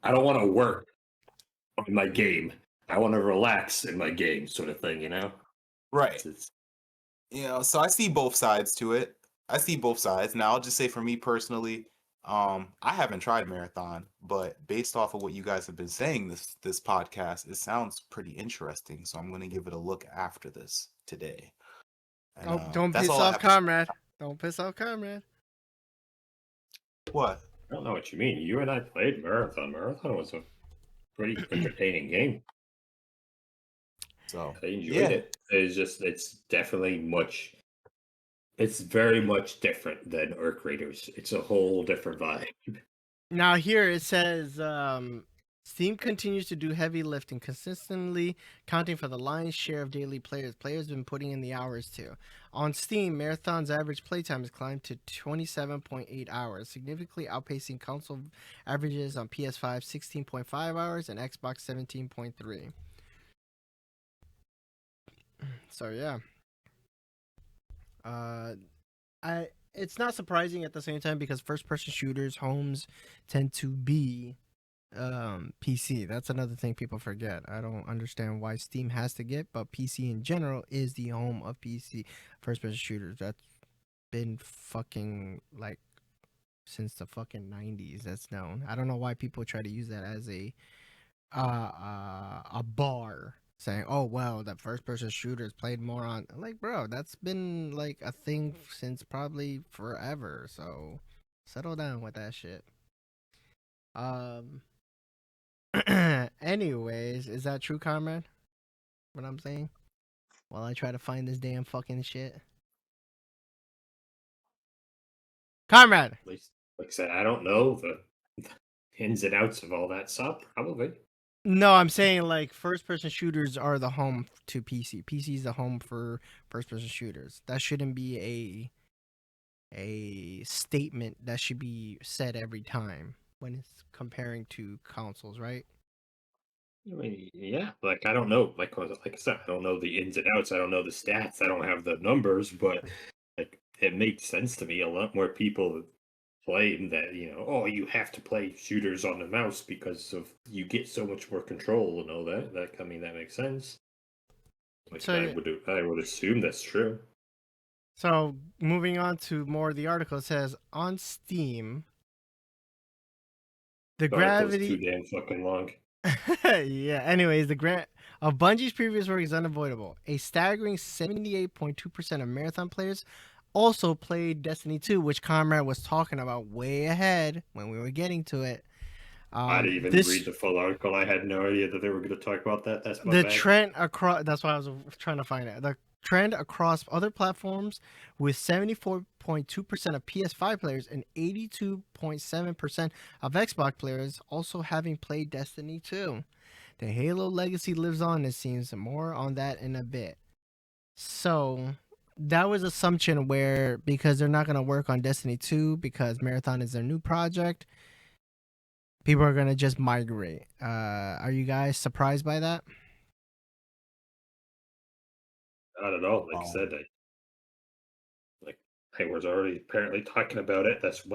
I don't want to work on my game. I want to relax in my game, sort of thing, right. It's So I see both sides to it. I see both sides. Now I'll just say for me personally, I haven't tried marathon, but based off of what you guys have been saying this podcast, it sounds pretty interesting. So I'm gonna give it a look after this today. And Oh, don't that's piss all I off have to say. comrade. Don't piss off comrade. What? I don't know what you mean. You and I played Marathon. Marathon was a pretty entertaining game. So I enjoyed yeah, it. It's very much different than Arc Raiders. It's a whole different vibe. Now here it says Steam continues to do heavy lifting, consistently counting for the lion's share of daily players. Players have been putting in the hours too. On Steam, Marathon's average playtime has climbed to 27.8 hours, significantly outpacing console averages on PS5 16.5 hours and Xbox 17.3. So yeah, uh, I it's not surprising at the same time because first person shooters homes tend to be PC. That's another thing people forget. I don't understand why Steam has to get, but PC in general is the home of PC first person shooters. That's been fucking like since the fucking 90s. That's known. I don't know why people try to use that as a bar saying, "Oh well, that first person shooters played more on." Like, bro, that's been like a thing since probably forever. So settle down with that shit. Um. Anyways, is that true, comrade? What I'm saying? While I try to find this damn fucking shit, comrade. At least, like I said, I don't know the ins and outs of all that stuff. Probably. No, I'm saying like first person shooters are the home to PC. PC is the home for first person shooters. That shouldn't be a statement that should be said every time when it's comparing to consoles, right? I mean, yeah, like I don't know, like I said, I don't know the ins and outs. I don't know the stats. I don't have the numbers, but like it makes sense to me. A lot more people play that, oh, you have to play shooters on the mouse because of you get so much more control and all that. I mean, that makes sense. Like So I would assume that's true. so moving on to more of the article, it says on Steam, the The article's too gravity. damn fucking long. Yeah. Anyways, the grant of Bungie's previous work is unavoidable. A staggering 78.2% of marathon players also played Destiny 2, which Comrade was talking about way ahead when we were getting to it. I didn't even read This the full article. I had no idea that they were going to talk about that. That's my the bad. trend across. That's why I was trying to find it. The trend across other platforms, with 74.2% of PS5 players and 82.7% of Xbox players also having played Destiny 2. The Halo legacy lives on, it seems. More on that in a bit. So that was assumption where because they're not going to work on Destiny 2 because Marathon is their new project, people are going to just migrate. Are you guys surprised by that? I don't know. Like I said, I was already apparently talking about it. That's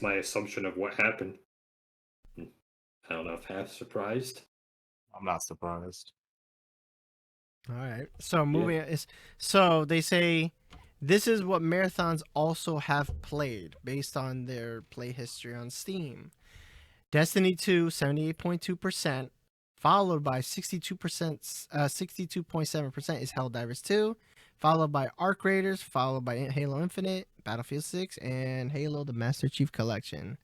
my assumption of what happened. I don't know if half surprised. I'm not surprised. All right. So moving is so they say this is what marathons also have played based on their play history on Steam. Destiny 2, 78.2%, followed by 62.7% is Helldivers 2, followed by Arc Raiders, followed by Halo Infinite, Battlefield 6, and Halo the Master Chief Collection.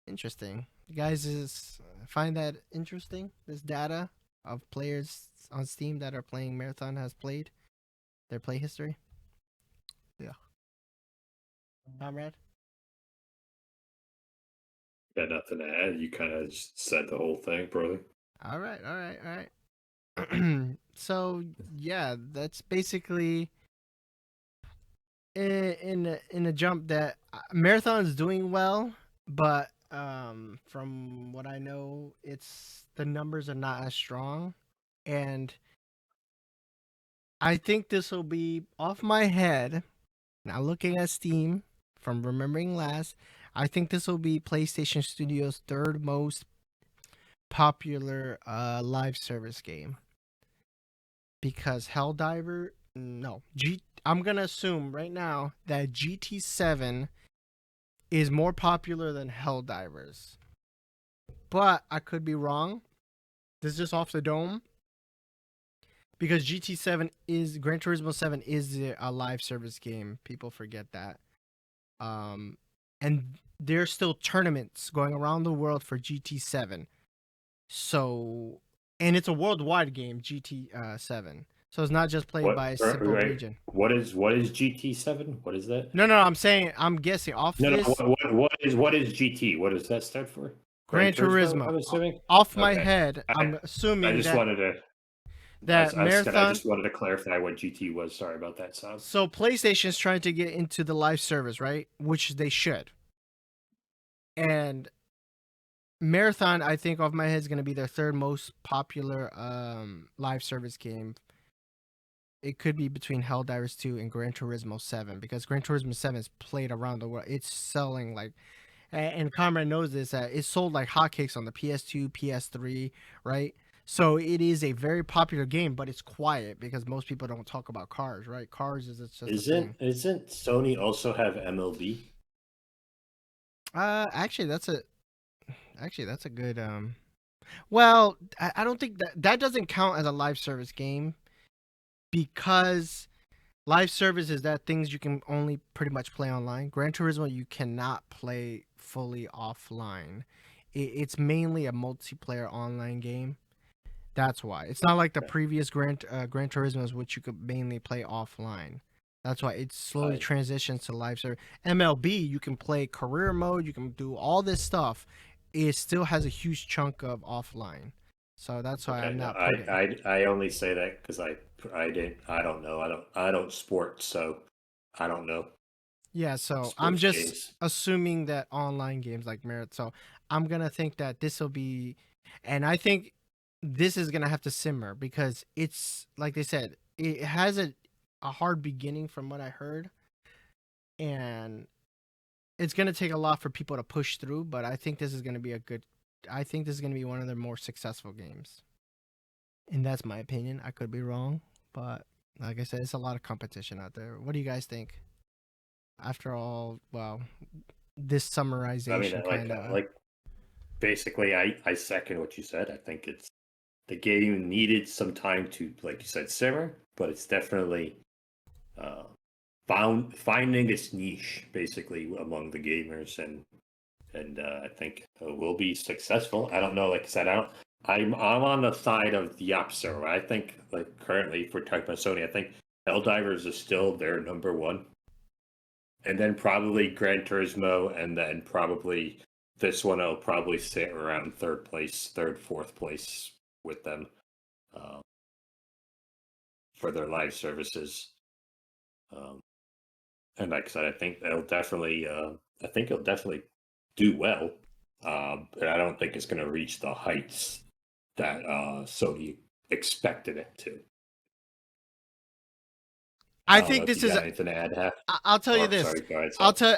Interesting. You guys find that interesting? This data of players on Steam that are playing Marathon has played their play history? Yeah. Comrade? Got nothing to add. You kind of just said the whole thing, brother. All right. So yeah, that's basically in a jump that Marathon's doing well, but from what I know, it's the numbers are not as strong, and I think this will be off my head. Now looking at Steam from remembering last, I think this will be PlayStation Studios' third most popular live service game because Helldiver. No, I'm gonna assume right now that GT7 is more popular than Helldivers, but I could be wrong. This is just off the dome because GT7 is Gran Turismo 7 is a live service game. People forget that. And there's still tournaments going around the world for GT7. So, and it's a worldwide game, GT7. So it's not just played by a simple region. What is GT7? What is that? No, I'm guessing off No, this. What is GT? What does that stand for? Gran Turismo. I'm assuming. Off my head, I'm assuming I just wanted to. That Marathon. I just wanted to clarify what GT was. Sorry about that, Sam. So PlayStation's trying to get into the live service, right? Which they should. And Marathon, I think, off my head, is going to be their third most popular live service game. It could be between Helldivers 2 and Gran Turismo 7 because Gran Turismo 7 is played around the world. It's selling like, and Comrade knows this, it's sold like hotcakes on the PS2, PS3, right? So it is a very popular game, but it's quiet because most people don't talk about cars, right? Cars is it's just isn't Sony also have MLB? Actually, that's a good well, I don't think that doesn't count as a live service game because live service is that things you can only pretty much play online. Gran Turismo you cannot play fully offline. It's mainly a multiplayer online game. That's why. It's not like the previous Gran Turismos, which you could mainly play offline. That's why it slowly transitions to live service. MLB, you can play career mode. You can do all this stuff. It still has a huge chunk of offline. So that's why I'm not putting. I only say that because I don't know. I don't sport, so I don't know. Yeah, so I'm just assuming that online games like Merit. So I'm gonna think that this will be, and I think this is gonna have to simmer because it's like they said, it has a hard beginning from what I heard, and it's gonna take a lot for people to push through. But I think this is gonna be I think this is gonna be one of their more successful games, and that's my opinion. I could be wrong, but like I said, it's a lot of competition out there. What do you guys think? After all, well, this summarization kind of like basically, I second what you said. I think the game needed some time to, like you said, simmer, but it's definitely finding its niche basically among the gamers, and I think it will be successful. I don't know, like I said, I'm on the side of the opposite. I think like currently, if we're talking about Sony, I think Helldivers is still their number one. And then probably Gran Turismo, and then probably this one will probably sit around third, fourth place with them for their live services. And like I said, I think it'll definitely do well. But I don't think it's going to reach the heights that Sony expected it to. I think this is anything to add, I'll tell you this. Sorry, go ahead,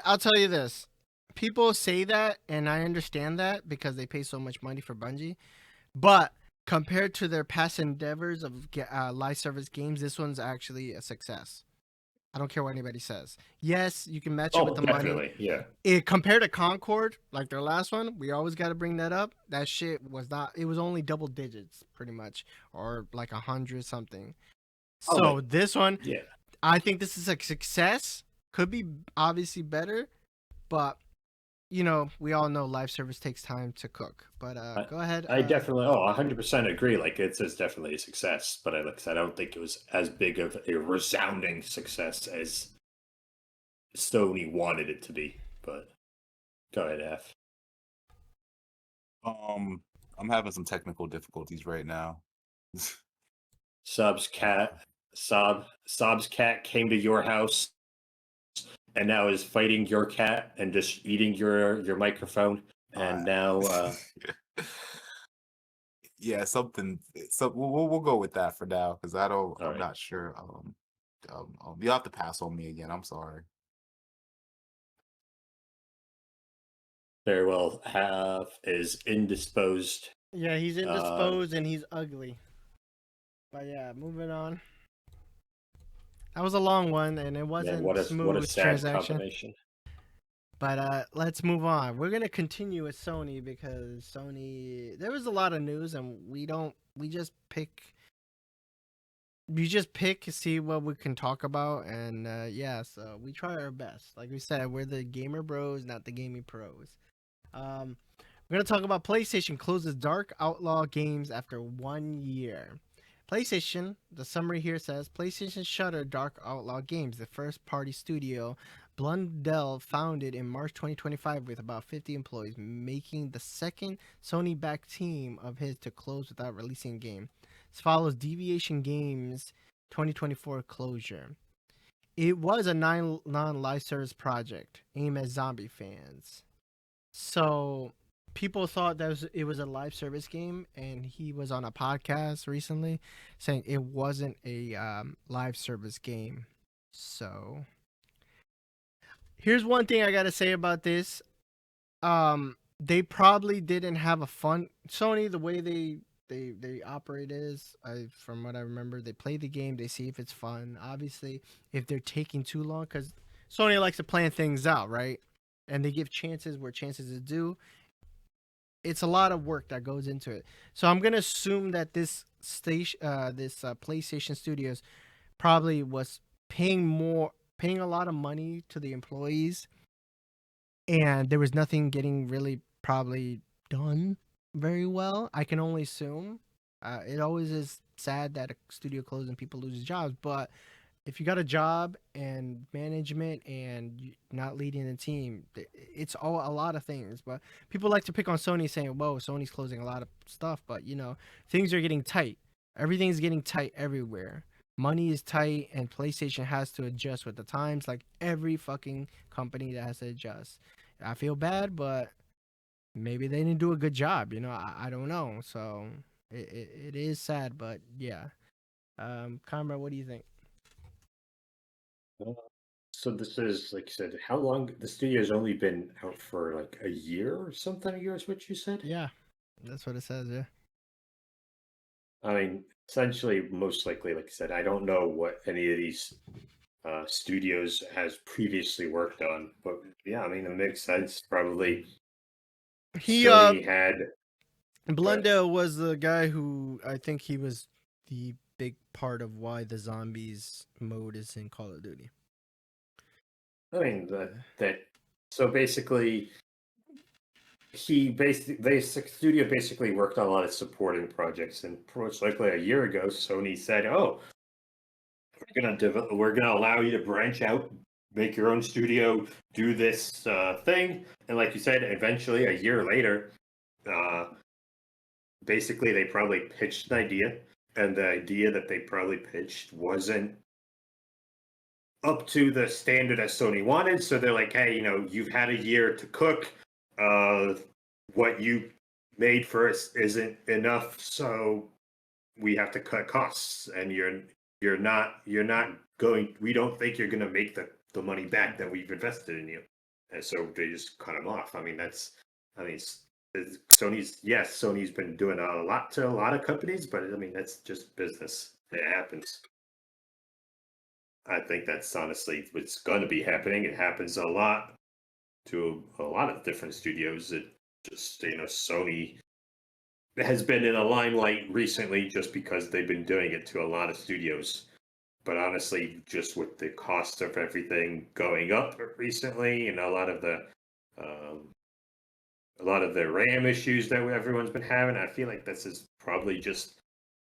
I'll tell you this. People say that, and I understand that because they pay so much money for Bungie. But compared to their past endeavors of live service games, this one's actually a success. I don't care what anybody says. Yes, you can match it with Oh, the money. definitely, yeah. Compared to Concord, like their last one, we always got to bring that up. That shit was not. It was only double digits, pretty much, or like 100 something. Oh, So this one, yeah. I think this is a success. Could be obviously better, but we all know live service takes time to cook. But I, go ahead. I definitely, 100% agree. Like, it's definitely a success, but like I said, I don't think it was as big of a resounding success as Sony wanted it to be. But go ahead, F. I'm having some technical difficulties right now. Sob's cat came to your house and now is fighting your cat and just eating your microphone. And now, yeah, something. So we'll go with that for now because I'm right. not sure. You'll have to pass on me again. I'm sorry. Very well. Have is indisposed. Yeah, he's indisposed and he's ugly. But yeah, moving on. That was a long one, and it Man, wasn't what a smooth sad transaction. combination. But let's move on. We're gonna continue with Sony because Sony. There was a lot of news, and we don't. We just pick. You just pick, see what we can talk about, and yeah. So we try our best. Like we said, we're the gamer bros, not the gaming pros. We're gonna talk about PlayStation closes Dark Outlaw games after 1 year. PlayStation, the summary here says PlayStation shuttered Dark Outlaw Games, the first party studio Blundell founded in March 2025 with about 50 employees, making the second Sony backed team of his to close without releasing a game. This follows Deviation Games' 2024 closure. It was a non live service project aimed at zombie fans. So people thought it was a live service game, and he was on a podcast recently saying it wasn't a live service game. So here's one thing I gotta say about this. They probably didn't have a fun Sony. The way they operate is, from what I remember, they play the game, they see if it's fun. Obviously, if they're taking too long, because Sony likes to plan things out, right? And they give chances where chances is due. It's a lot of work that goes into it. So I'm gonna assume that this PlayStation Studios probably was paying a lot of money to the employees, and there was nothing getting really probably done very well. I can only assume. It always is sad that a studio closes and people lose jobs, but if you got a job and management and not leading the team, it's all a lot of things. But people like to pick on Sony, saying, "Whoa, Sony's closing a lot of stuff," but things are getting tight. Everything's getting tight everywhere. Money is tight, and PlayStation has to adjust with the times, like every fucking company that has to adjust. I feel bad, but maybe they didn't do a good job. I don't know. So it is sad, but yeah. Conrad, what do you think? So this is, like you said, how long? The studio's only been out for like a year or something. A year is what you said. Yeah, that's what it says. Yeah. I mean, essentially, most likely, like I said, I don't know what any of these studios has previously worked on, but yeah, I mean, it makes sense. Probably He Sony had. Blundell was the guy who I think he was the big part of why the zombies mode is in Call of Duty. I mean that. So basically, the studio basically worked on a lot of supporting projects, and most likely a year ago, Sony said, "Oh, we're gonna allow you to branch out, make your own studio, do this thing." And like you said, eventually, a year later, uh, basically they probably pitched an idea, and the idea that they probably pitched wasn't up to the standard that Sony wanted. So they're like, "Hey, you've had a year to cook. What you made for us isn't enough, so we have to cut costs, and you're not going. We don't think you're going to make the money back that we've invested in you." And so they just cut them off. I mean, Sony's been doing a lot to a lot of companies, but I mean, that's just business. It happens. I think that's honestly what's going to be happening. It happens a lot to a lot of different studios. It just, Sony has been in a limelight recently just because they've been doing it to a lot of studios. But honestly, just with the cost of everything going up recently, and um, a lot of the RAM issues that everyone's been having, I feel like this is probably just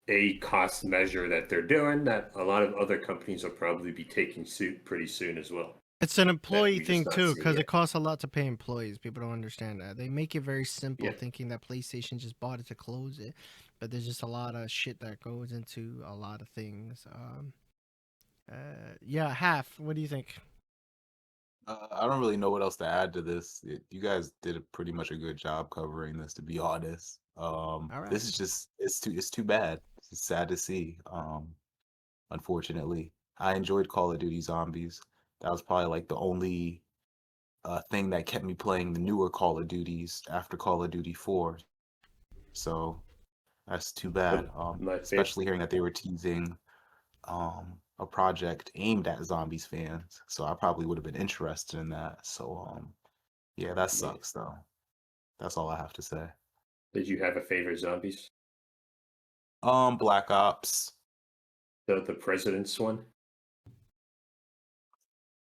a cost measure that they're doing that a lot of other companies will probably be taking suit pretty soon as well. It's an That employee we're just thing not too, seeing because it yet. costs a lot to pay employees. People don't understand that. They make it very simple, Yeah. thinking that PlayStation just bought it to close it, but there's just a lot of shit that goes into a lot of things. Yeah, Half. What do you think? I don't really know what else to add to this. You guys did pretty much a good job covering this, to be honest. All This right. is just it's too bad. It's sad to see. Unfortunately, I enjoyed Call of Duty Zombies. That was probably like the only thing that kept me playing the newer Call of Duties after Call of Duty 4. So that's too bad. My favorite. Especially hearing that they were teasing a project aimed at zombies fans. So I probably would have been interested in that. So yeah, that Yeah. sucks though. That's all I have to say. Did you have a favorite zombies? Black Ops. The president's one,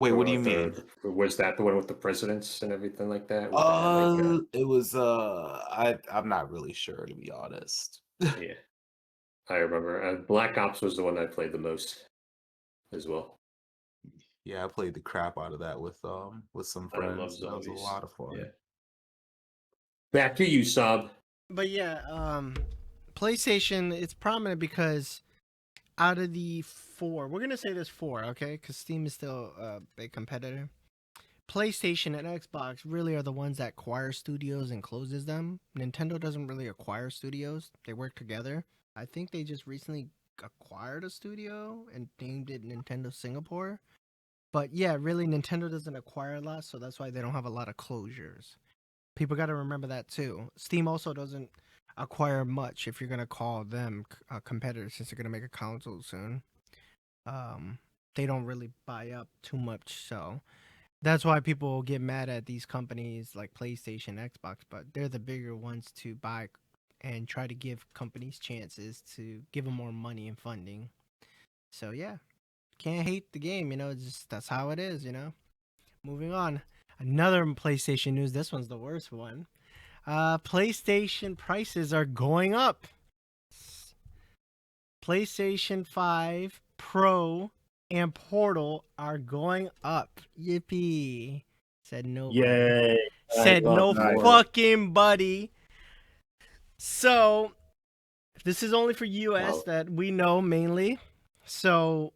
Wait, what do or you mean? was that the one with the presidents and everything like that? With that, like, It was I'm not really sure, to be honest. yeah, I remember. Black Ops was the one I played the most as well. Yeah, I played the crap out of that with some I love friends. That was a zombies. lot of Yeah. fun. Back to you, Sob. But yeah, PlayStation, it's prominent because out of the four, we're gonna say there's four, okay? Because Steam is still a big competitor. PlayStation and Xbox really are the ones that acquire studios and closes them. Nintendo doesn't really acquire studios; they work together. I think they just recently acquired a studio and named it Nintendo Singapore. But yeah, really, Nintendo doesn't acquire a lot, so that's why they don't have a lot of closures. People got to remember that too. Steam also doesn't acquire much if you're gonna call them competitors, since they're gonna make a console soon. They don't really buy up too much, so that's why people get mad at these companies like PlayStation, Xbox, but they're the bigger ones to buy and try to give companies chances to give them more money and funding. So yeah, can't hate the game, it's just that's how it is. Moving on. Another PlayStation news. This one's the worst one. PlayStation prices are going up. PlayStation 5 Pro and Portal are going up. Yippee. Said nobody. Yay! Said no fucking buddy. So, this is only for US that we know mainly. So,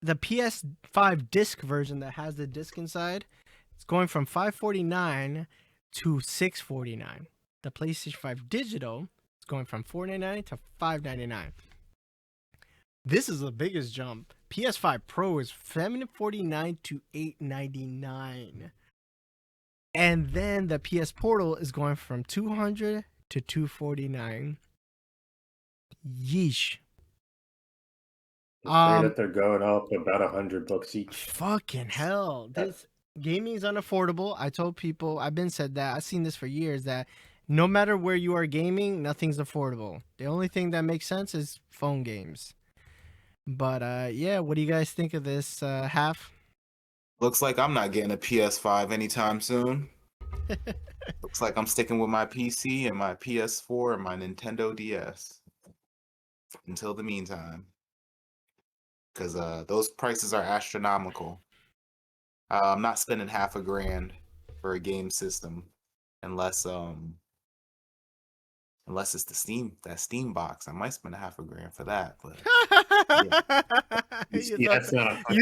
the PS5 disc version that has the disc inside, it's going from $549 to $649. The PlayStation 5 digital is going from $499 to $599. This is the biggest jump. PS5 Pro is $749 to $899. And then the PS Portal is going from $200 to $249. Yeesh. Saying that they're going up about $100 each. Fucking hell. This gaming is unaffordable. I told people, I've been said that. I've seen this for years, that no matter where you are gaming, nothing's affordable. The only thing that makes sense is phone games. But yeah, what do you guys think of this, Half? Looks like I'm not getting a PS5 anytime soon. Looks like I'm sticking with my PC and my PS4 and my Nintendo DS until the meantime, because those prices are astronomical. I'm not spending half a grand for a game system unless it's that Steam box. I might spend half a grand for that, but You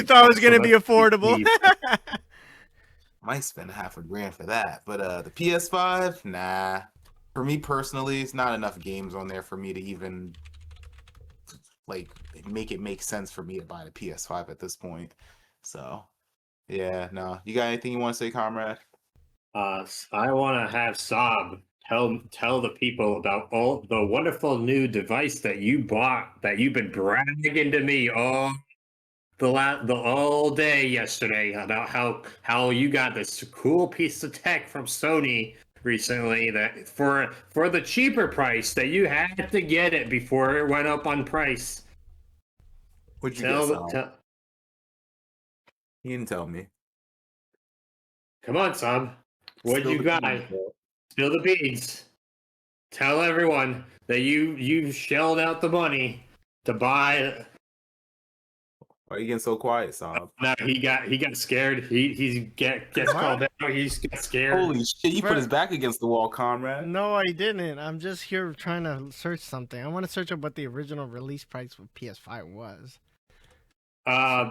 thought it was gonna be affordable. Might spend half a grand for that. But the PS5, nah. For me personally, it's not enough games on there for me to even like make it make sense for me to buy the PS5 at this point. So yeah, no. You got anything you want to say, comrade? I want to have Saab tell the people about all the wonderful new device that you bought, that you've been bragging to me all the all day yesterday about how you got this cool piece of tech from Sony recently that for the cheaper price that you had to get it before it went up on price. What'd you get, Sam? Tell, He didn't tell me. come on, Sam. What'd Spill you the got? beans, bro. Spill the beans. Tell everyone that you shelled out the money to buy. Why are you getting so quiet, Sam? No, he got scared. He gets called out. He's got scared. Holy shit! You put his back against the wall, comrade. No, I didn't. I'm just here trying to search something. I want to search up what the original release price for PS5 was.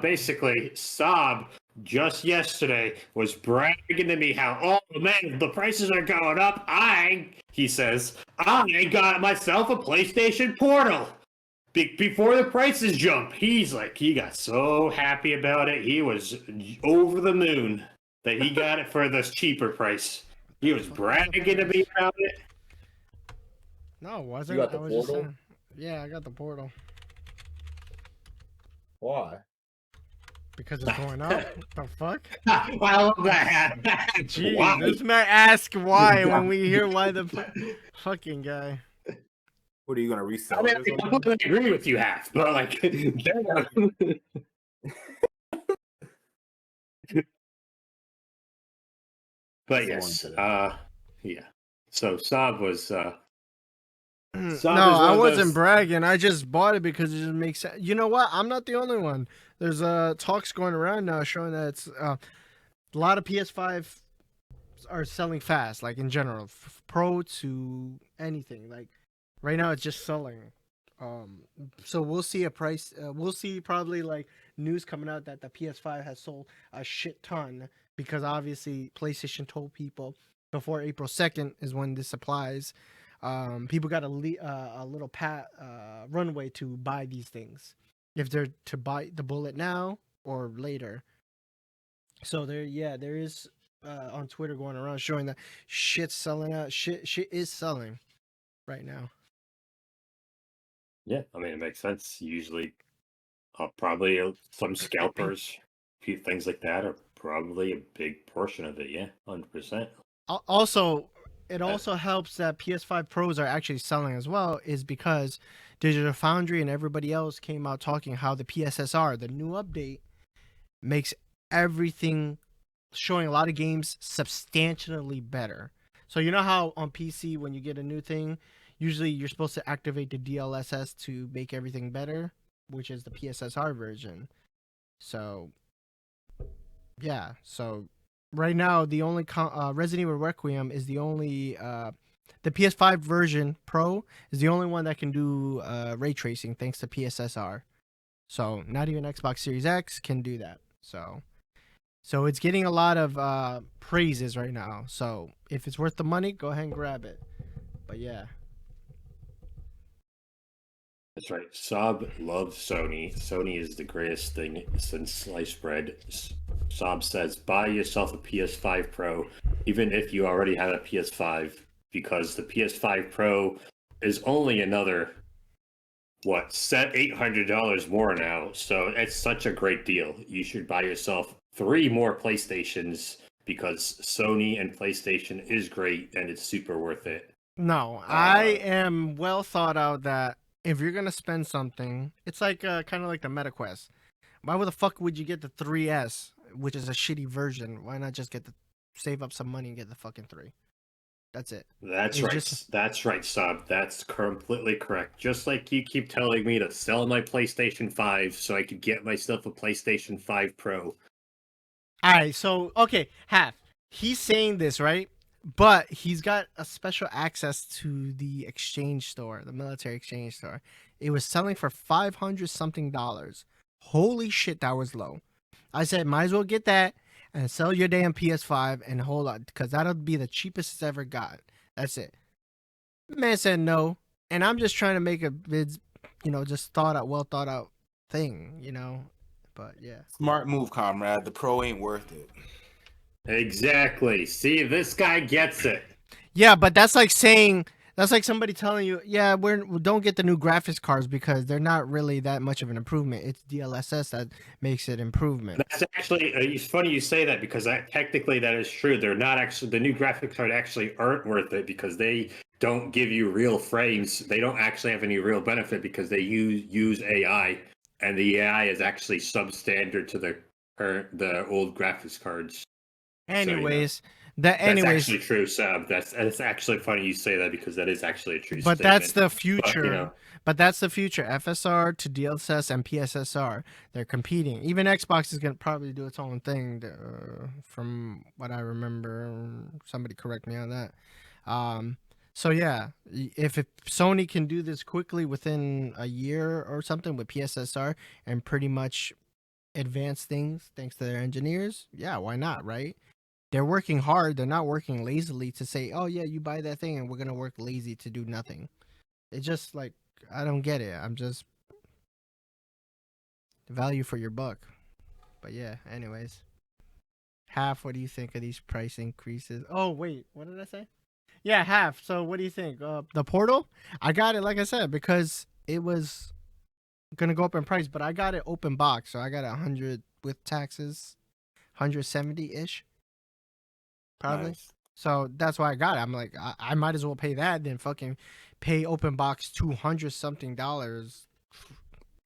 Basically, Saab just yesterday was bragging to me how, oh man, the prices are going up. He says, I got myself a PlayStation Portal. Before the prices jump, he got so happy about it. He was over the moon that he got it for this cheaper price. He was bragging to me about it. No, it wasn't. You got the I was just Portal? saying. Yeah, I got the Portal. Why? Because it's going up. The fuck? I love that. Jeez, Wow. this man ask why when we hear why the fucking guy. What are you gonna resell I mean, it or I something? completely agree with you, half, but like, but yes, yeah. So Saab was. No, I wasn't bragging. I just bought it because it just makes sense. You know what? I'm not the only one. There's talks going around now showing that it's a lot of PS5 are selling fast, like in general, Pro to anything. Like right now, it's just selling. So we'll see a price. We'll see probably like news coming out that the PS5 has sold a shit ton because obviously PlayStation told people before April 2nd is when this applies. People got a little runway to buy these things if they're to buy the bullet now or later. So there is on Twitter going around showing that shit's selling out. Shit is selling right now. Yeah, I mean it makes sense. Usually, probably some scalpers, few things like that are probably a big portion of it. Yeah, 100%. Also, it also helps that PS5 Pros are actually selling as well, is because Digital Foundry and everybody else came out talking how the PSSR, the new update, makes everything, showing a lot of games substantially better. So you know how on PC when you get a new thing, usually you're supposed to activate the DLSS to make everything better, which is the PSSR version. So yeah, so right now the only Resident Evil Requiem is the only the PS5 version Pro is the only one that can do ray tracing thanks to PSSR. So not even Xbox Series X can do that. So it's getting a lot of praises right now. So if it's worth the money, go ahead and grab it. But yeah. That's right. Saab loves Sony. Sony is the greatest thing since sliced bread. Saab says, buy yourself a PS5 Pro, even if you already have a PS5, because the PS5 Pro is only another, set $800 more now. So it's such a great deal. You should buy yourself 3 more PlayStations because Sony and PlayStation is great and it's super worth it. No, I am well thought out that if you're gonna spend something, it's like kind of like the MetaQuest. Why the fuck would you get the 3S, which is a shitty version? Why not just save up some money and get the fucking 3? That's it. That's right. That's right, Saab. That's completely correct. Just like you keep telling me to sell my PlayStation 5 so I could get myself a PlayStation 5 Pro. All right, so okay, he's saying this, right? But he's got a special access to the exchange store, the military exchange store. It was selling for $500 something. Holy shit, that was low. I said, might as well get that and sell your damn PS5 and hold on, because that'll be the cheapest it's ever got. That's it. The man said no, and I'm just trying to make a just well thought out thing, But yeah. Smart move, comrade. The Pro ain't worth it. Exactly. See, this guy gets it. Yeah, but that's like saying That's like somebody telling you, yeah, we don't get the new graphics cards because they're not really that much of an improvement. It's DLSS that makes it improvement. That's actually it's funny you say that because technically that is true. They're not actually the new graphics card actually aren't worth it because they don't give you real frames. They don't actually have any real benefit because they use AI, and the AI is actually substandard to the old graphics cards. So Anyways, that's actually true, Sab. That's actually funny you say that because that is actually a true but that's statement. the But future. But that's the future. FSR to DLSS and PSSR, they're competing. Even Xbox is gonna probably do its own thing. From what I remember, somebody correct me on that. So yeah, if Sony can do this quickly within a year or something with PSSR and pretty much advance things thanks to their engineers, yeah, why not, right? They're working hard. They're not working lazily to say, "Oh yeah, you buy that thing and we're gonna work lazy to do nothing." It's just like I don't get it. I'm just value for your buck. But yeah, anyways. Half, what do you think of these price increases? Oh wait, what did I say? Yeah, half. So what do you think? The Portal? I got it, like I said, because it was gonna go up in price, but I got it open box, so I got 100 with taxes, 170 ish, probably. Nice. So that's why I got it. I'm like, I might as well pay that than fucking pay open box $200 something dollars.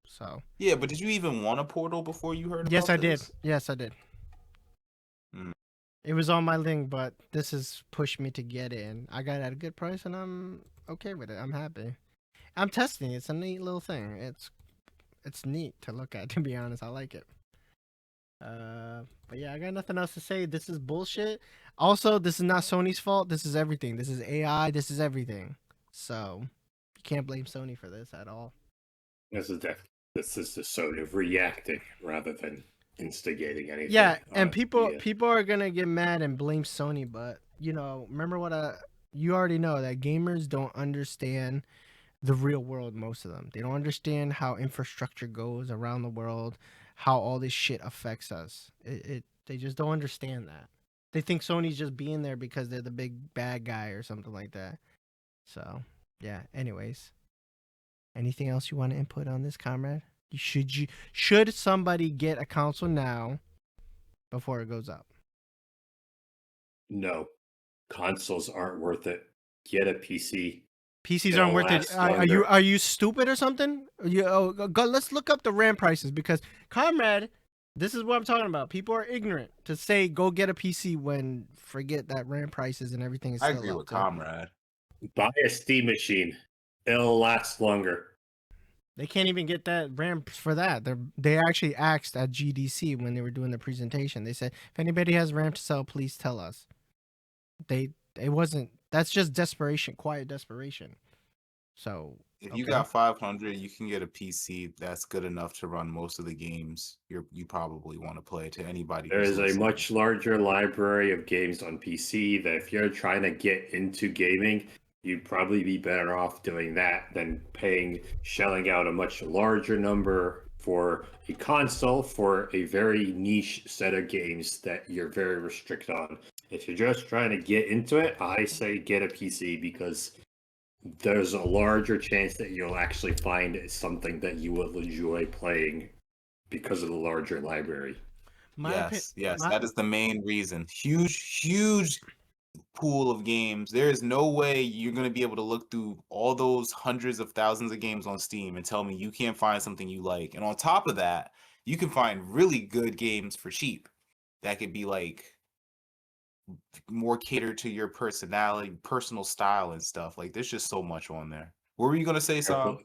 So Yeah, but did you even want a Portal before you heard yes, about I did. this? Yes, I did. Mm. It was on my link, but this has pushed me to get it, and I got it at a good price, and I'm okay with it. I'm happy. I'm testing. It's a neat little thing. It's neat to look at. To be honest, I like it. But yeah, I got nothing else to say. This is bullshit. Also, this is not Sony's fault. This is everything. This is AI. This is everything. So you can't blame Sony for this at all. this is the sort of reacting rather than instigating anything. Yeah, and people are gonna get mad and blame Sony, but remember what you already know that gamers don't understand the real world. Most of them, they don't understand how infrastructure goes around the world, how all this shit affects us. They just don't understand that. They think Sony's just being there because they're the big bad guy or something like that. So yeah. Anyways, anything else you want to input on this, comrade? Should somebody get a console now before it goes up? No, consoles aren't worth it. Get a PC. PCs It'll aren't worth it. last longer. Are you stupid or something? Let's look up the RAM prices because, comrade, this is what I'm talking about. People are ignorant to say go get a PC when forget that RAM prices and everything is I still agree up with there. Comrade. Buy a Steam machine. It'll last longer. They can't even get that RAM for that. They actually asked at GDC when they were doing the presentation. They said if anybody has RAM to sell, please tell us. It wasn't. That's just desperation, quiet desperation. So If you got 500, you can get a PC that's good enough to run most of the games you probably want to play. To anybody, There who's is a listening. much larger library of games on PC that if you're trying to get into gaming, you'd probably be better off doing that than shelling out a much larger number for a console for a very niche set of games that you're very restricted on. If you're just trying to get into it, I say get a PC because there's a larger chance that you'll actually find something that you will enjoy playing because of the larger library. Yes, that is the main reason. Huge pool of games. There is no way you're going to be able to look through all those hundreds of thousands of games on Steam and tell me you can't find something you like. And on top of that, you can find really good games for cheap that could be like more catered to your personality, personal style and stuff. Like there's just so much on there. What were you going to say, Sam?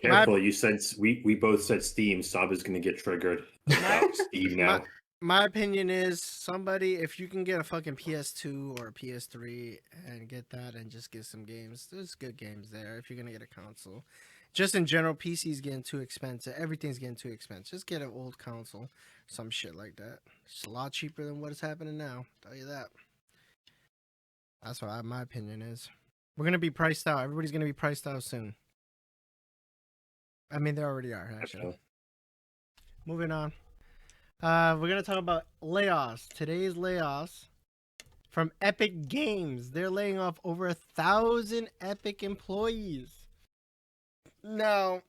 Careful, you said we both said Steam. Sab is going to get triggered about Steam now. My opinion is somebody, if you can get a fucking PS2 or a PS3 and get that and just get some games, there's good games there if you're going to get a console. Just in general, PC's getting too expensive. Everything's getting too expensive. Just get an old console, some shit like that. It's a lot cheaper than what is happening now. Tell you that. That's what my opinion is. We're going to be priced out. Everybody's going to be priced out soon. I mean, they already are, actually. Moving on. We're going to talk about layoffs. Today's layoffs. from Epic Games. They're laying off over 1,000 Epic employees. Now,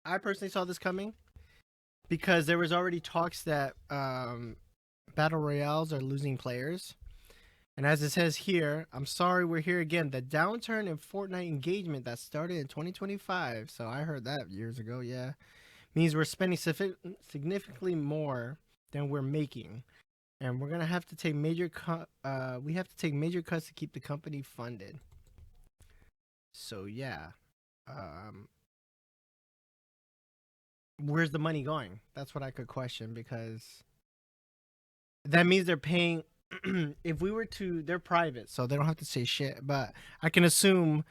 I personally saw this coming because there was already talks that battle royales are losing players. And as it says here, I'm sorry we're here again. The downturn in Fortnite engagement that started in 2025, so I heard that years ago, yeah, means we're spending significantly more than we're making. And we're gonna have to take major we have to take major cuts to keep the company funded. So yeah. Um where's the money going? That's what I could question because that means they're paying if we were to they're private so they don't have to say shit, but I can assume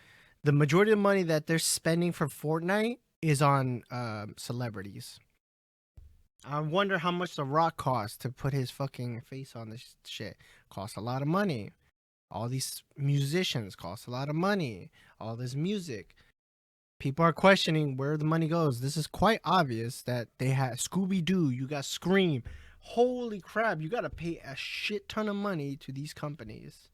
the majority of the money that they're spending for Fortnite is on celebrities. I wonder how much The Rock cost to put his fucking face on this shit. Costs a lot of money. All these musicians cost a lot of money. All this music. People are questioning where the money goes. This is quite obvious that they had Scooby Doo, you got Scream. Holy crap, you got to pay a shit ton of money to these companies.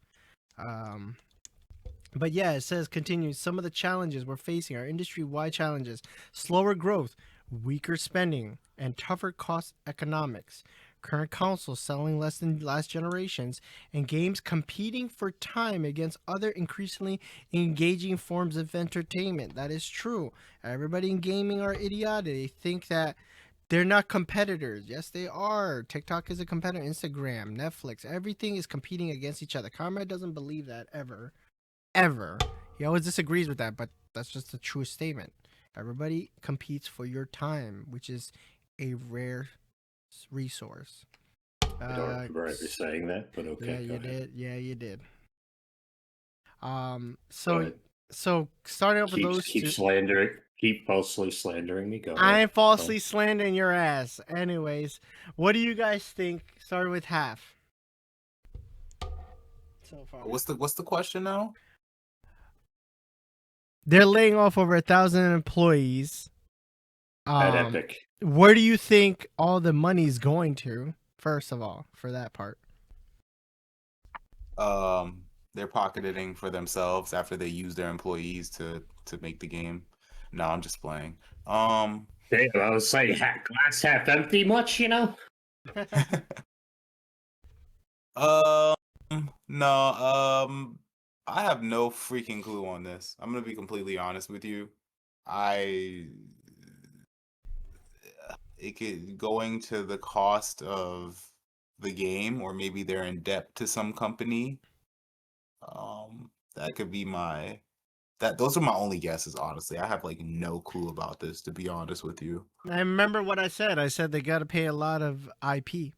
But yeah, it says continues. Some of the challenges we're facing are industry-wide challenges: slower growth, weaker spending, and tougher cost economics. Current consoles selling less than last generations, and games competing for time against other increasingly engaging forms of entertainment. That is true. Everybody in gaming are idiotic. They think that they're not competitors. Yes, they are. TikTok is a competitor. Instagram, Netflix, everything is competing against each other. Comrade doesn't believe that ever. Ever. He always disagrees with that, but that's just a true statement. Everybody competes for your time, which is a rare resource. I don't remember ever saying that, but okay. Yeah, you ahead. did. Yeah, you did. So starting off with those keep two, slandering, keep falsely slandering me. Go ahead. I ain't falsely slandering your ass. Anyways, what do you guys think? Starting with Half. So far, What's the question now? they're laying off over 1,000 employees. At Epic. Where do you think all the money's going to? First of all, for that part. They're pocketing for themselves after they use their employees to make the game. No, I'm just playing. Damn, I was saying glass half empty much, you know? No, I have no freaking clue on this. I'm gonna be completely honest with you. It could going to the cost of the game, or maybe they're in debt to some company. That could be those are my only guesses, honestly. I have like no clue about this, to be honest with you. I remember what I said. I said they got to pay a lot of IP,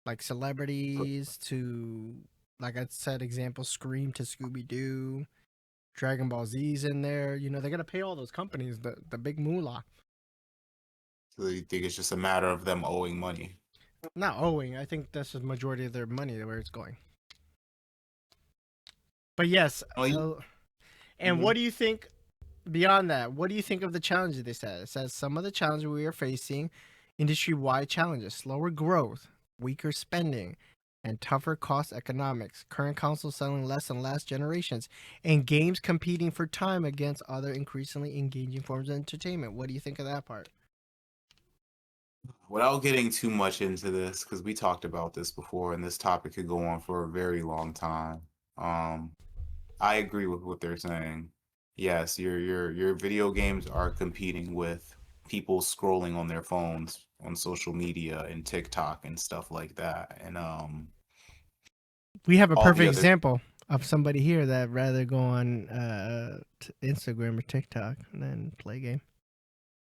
like celebrities to, like I said, example, Scream to Scooby Doo, Dragon Ball Z's in there. You know, they got to pay all those companies the big moolah. So you think it's just a matter of them owing money? Not owing. I think that's the majority of their money where it's going. But yes, and what do you think? Beyond that, what do you think of the challenges they said? It says some of the challenges we are facing, industry-wide challenges, slower growth, weaker spending, and tougher cost economics. Current consoles selling less than last generations, and games competing for time against other increasingly engaging forms of entertainment. What do you think of that part? Without getting too much into this, because we talked about this before, and this topic could go on for a very long time. I agree with what they're saying. Yes, your video games are competing with people scrolling on their phones on social media and TikTok and stuff like that. And We have a all the perfect other example of somebody here that rather go on Instagram or TikTok than play a game.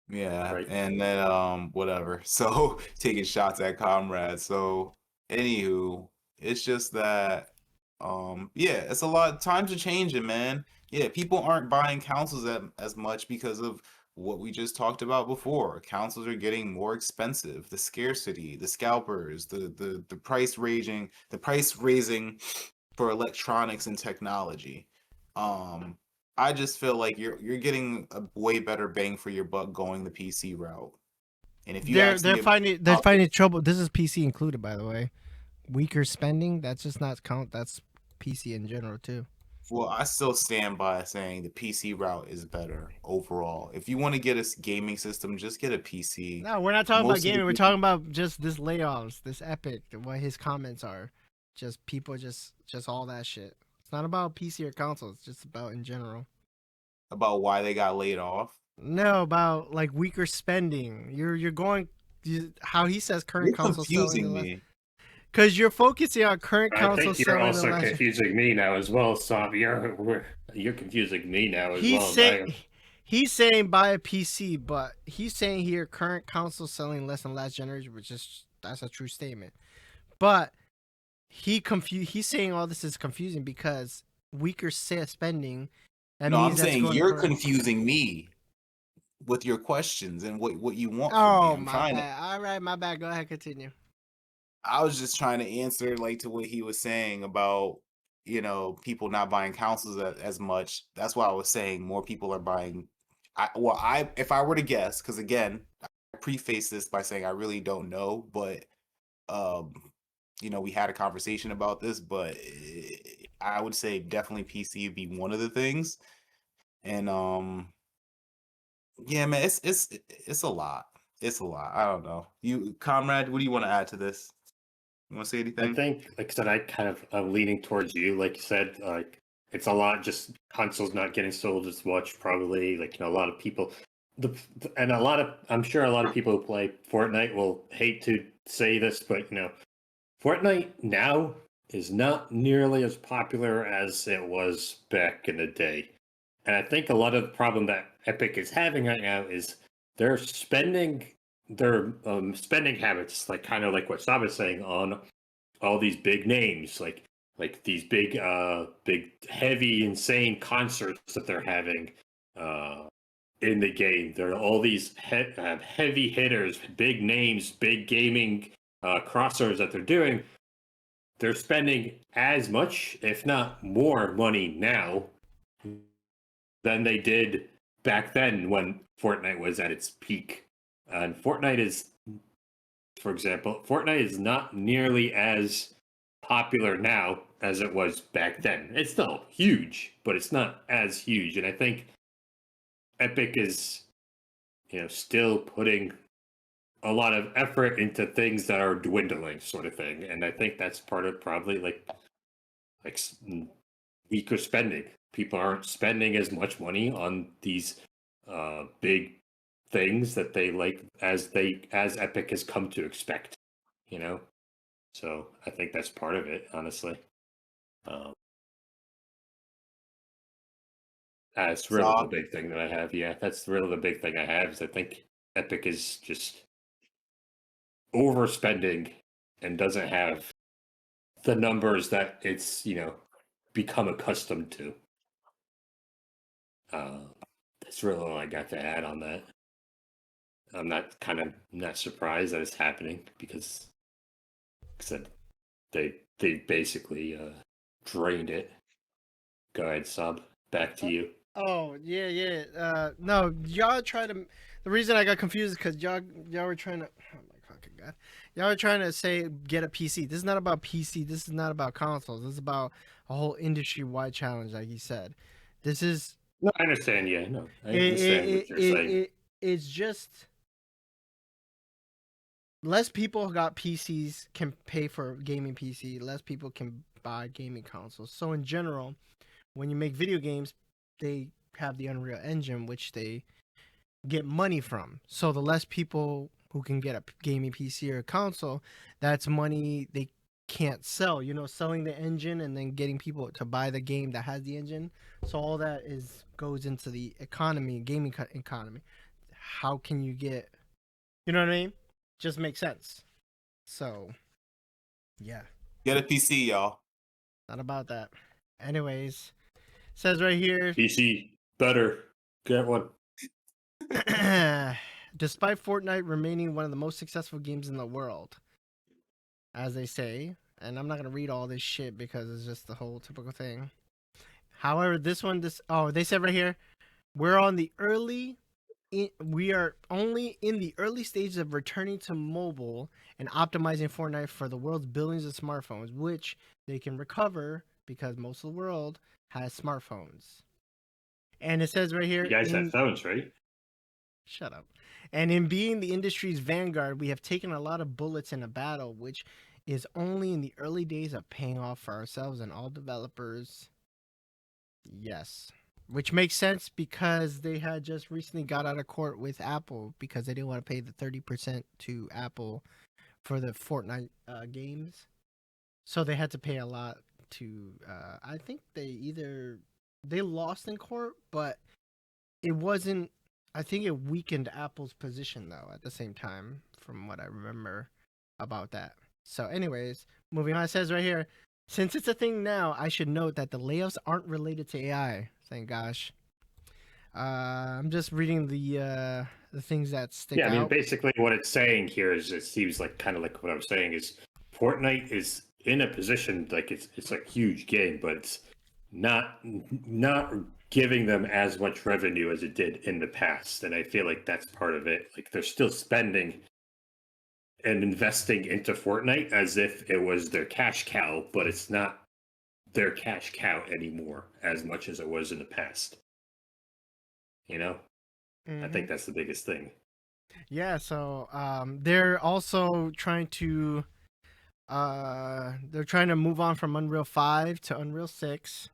yeah, Right. and then whatever. So taking shots at comrades. So anywho, it's just that yeah, it's a lot. Times are changing, man. Yeah, people aren't buying consoles as much because of what we just talked about before. Consoles are getting more expensive. The scarcity, the scalpers, the price raising for electronics and technology. I just feel like you're getting a way better bang for your buck going the PC route. And if you they're ask they're me finding they're about the finding trouble. They're finding trouble. This is PC included, by the way. Weaker spending. That's just not count. That's PC in general too. well, I still stand by saying the PC route is better overall. If you want to get a gaming system, just get a PC. No, we're not talking about Most of the gaming. We're people, talking about just this layoffs, this epic, what his comments are. Just people, just all that shit. It's not about PC or console. It's just about in general. about why they got laid off. No, about like weaker spending. You're going how he says current You're console selling the confusing less me. because you're focusing on current I console think you're selling the also less. confusing me now as well, Sob. You're confusing me now as He's well. saying he's saying buy a PC, but he's saying here current console selling less than last generation, which is that's a true statement. But he's saying all this is confusing because weaker spending. That No, I'm means that's saying going to you're correct. confusing me with your questions and what you want from me. Oh I'm my trying to. bad. All right, my bad. Go ahead, continue. I was just trying to answer like to what he was saying about people not buying consoles as much. That's why I was saying more people are buying. I if I were to guess, because again, I preface this by saying I really don't know, but um, we had a conversation about this, but I would say definitely PC would be one of the things, and yeah, man, it's a lot. It's a lot. I don't know. You, comrade, what do you want to add to this? You want to say I anything? think, like I said, I kind of am leaning towards you. Like you said, like it's a lot. Just consoles not getting sold as much, probably. Like a lot of people, and a lot of I'm sure a lot of people who play Fortnite will hate to say this, but Fortnite now is not nearly as popular as it was back in the day. And I think a lot of the problem that Epic is having right now is they're spending their spending habits, like kind of like what Sab is saying, on all these big names, like these big heavy insane concerts that they're having uh, in the game. There are all these heavy hitters, big names, big gaming crossovers that they're doing. They're spending as much, if not more, money now than they did back then when Fortnite was at its peak. And Fortnite is, for example, Fortnite is not nearly as popular now as it was back then. It's still huge, but it's not as huge. And I think Epic is, still putting a lot of effort into things that are dwindling, sort of thing. And I think that's part of probably like weaker spending. People aren't spending as much money on these big things that they like as Epic has come to expect. You know, so I think that's part of it, honestly. Um, that's really the Saw. big thing that I have. Yeah, that's really the big thing I have is I think Epic is just overspending and doesn't have the numbers that it's become accustomed to. Uh, that's really all I got to add on that. I'm not surprised that it's happening because like I said they basically drained it. Go ahead, Sub. Back to you. Oh yeah, yeah. No, y'all try to. The reason I got confused is because y'all were trying to. Oh my fucking god! Y'all were trying to say get a PC. This is not about PC. This is not about consoles. This is about a whole industry wide challenge, like he said. This is. No, I understand. Yeah, no, I It, understand what it, you're it, saying. it's just less people got PCs can pay for gaming PC. Less people can buy gaming consoles. So in general, when you make video games, they have the Unreal Engine, which they get money from. So the less people who can get a gaming PC or a console, that's money they can't sell. Selling the engine and then getting people to buy the game that has the engine. So all that goes into the economy, gaming economy. How can you get? You know what I mean? Just makes sense. So, yeah, Get a PC, y'all. not about that. Anyways, says right here. PC better get one. Despite Fortnite remaining one of the most successful games in the world, as they say, and I'm not gonna read all this shit because it's just the whole typical thing. However, they said right here, we're on the early we are only in the early stages of returning to mobile and optimizing Fortnite for the world's billions of smartphones, which they can recover because most of the world has smartphones. And it says right You here guys have in phones, right? shut up. And in being the industry's vanguard, we have taken a lot of bullets in a battle, which is only in the early days of paying off for ourselves and all developers. Yes. Which makes sense because they had just recently got out of court with Apple because they didn't want to pay the 30% to Apple for the Fortnite games. So they had to pay a lot to I think they lost in court, but it wasn't. I think it weakened Apple's position though at the same time, from what I remember about that. So, anyways, moving on. It says right here, since it's a thing now, I should note that the layoffs aren't related to AI. Thank gosh. I'm just reading the things that stick Yeah, I mean, out. basically what it's saying here is it seems like kind of like what I'm saying is Fortnite is in a position like it's a huge game, but it's not giving them as much revenue as it did in the past, and I feel like that's part of it. Like they're still spending and investing into Fortnite as if it was their cash cow, but it's not their cash cow anymore as much as it was in the past. You know, I Mm-hmm. think that's the biggest thing. Yeah. So they're also trying to they're trying to move on from Unreal 5 to Unreal 6.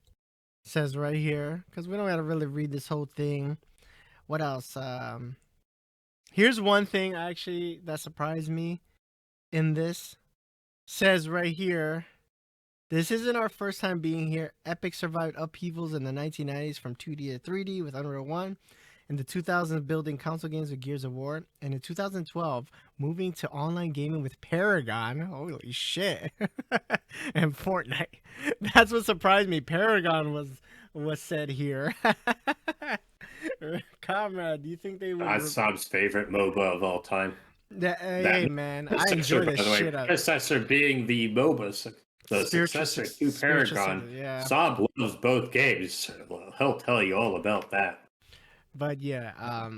Says right here because we don't gotta really read this whole thing. What else? Here's one thing actually that surprised me in this. Says right here, this isn't our first time being here. Epic survived upheavals in the 1990s from 2D to 3D with Unreal 1. In the 2000s, building console games with Gears of War. And in 2012, moving to online gaming with Paragon. Holy shit. And Fortnite. That's what surprised me. Paragon was said here. Comrade, do you think they would. That's Sob's favorite MOBA of all time. Hey, That man, I predecessor, enjoy by this the way, shit out. predecessor being the MOBA, the successor to Spiritual, Paragon. yeah. Sob loves both games. Well, he'll tell you all about that. But yeah,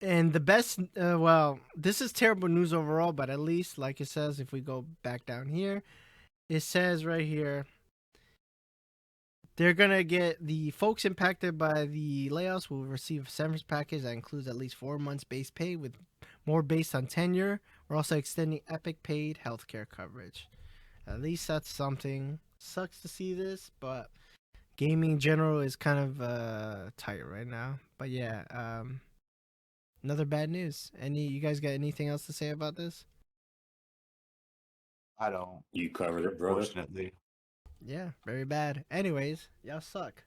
and the best, well, this is terrible news overall, but at least, like it says, if we go back down here, it says right here, they're gonna get the folks impacted by the layoffs will receive a severance package that includes at least 4 months base pay with more based on tenure. We're also extending Epic paid healthcare coverage. At least that's something. Sucks to see this, but gaming in general is kind of tight right now. But yeah, another bad news. You guys got anything else to say about this? I don't, You covered it, brother. unfortunately. Yeah, very bad. Anyways, y'all suck.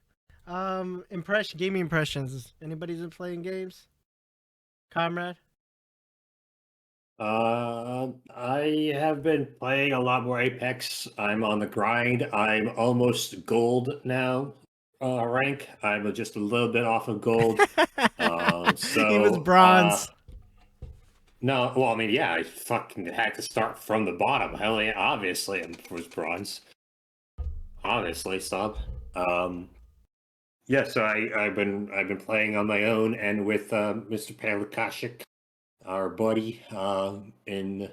Gaming impressions. Anybody's been playing games? Comrade? I have been playing a lot more Apex. I'm on the grind. I'm almost gold now. Rank. I'm just a little bit off of gold. He was So bronze. no, well, I mean, yeah, I fucking had to start from the bottom. Hell yeah, obviously, I was bronze. Honestly, stop. Yeah, so I've been playing on my own and with Mr. Palikashik, our buddy. And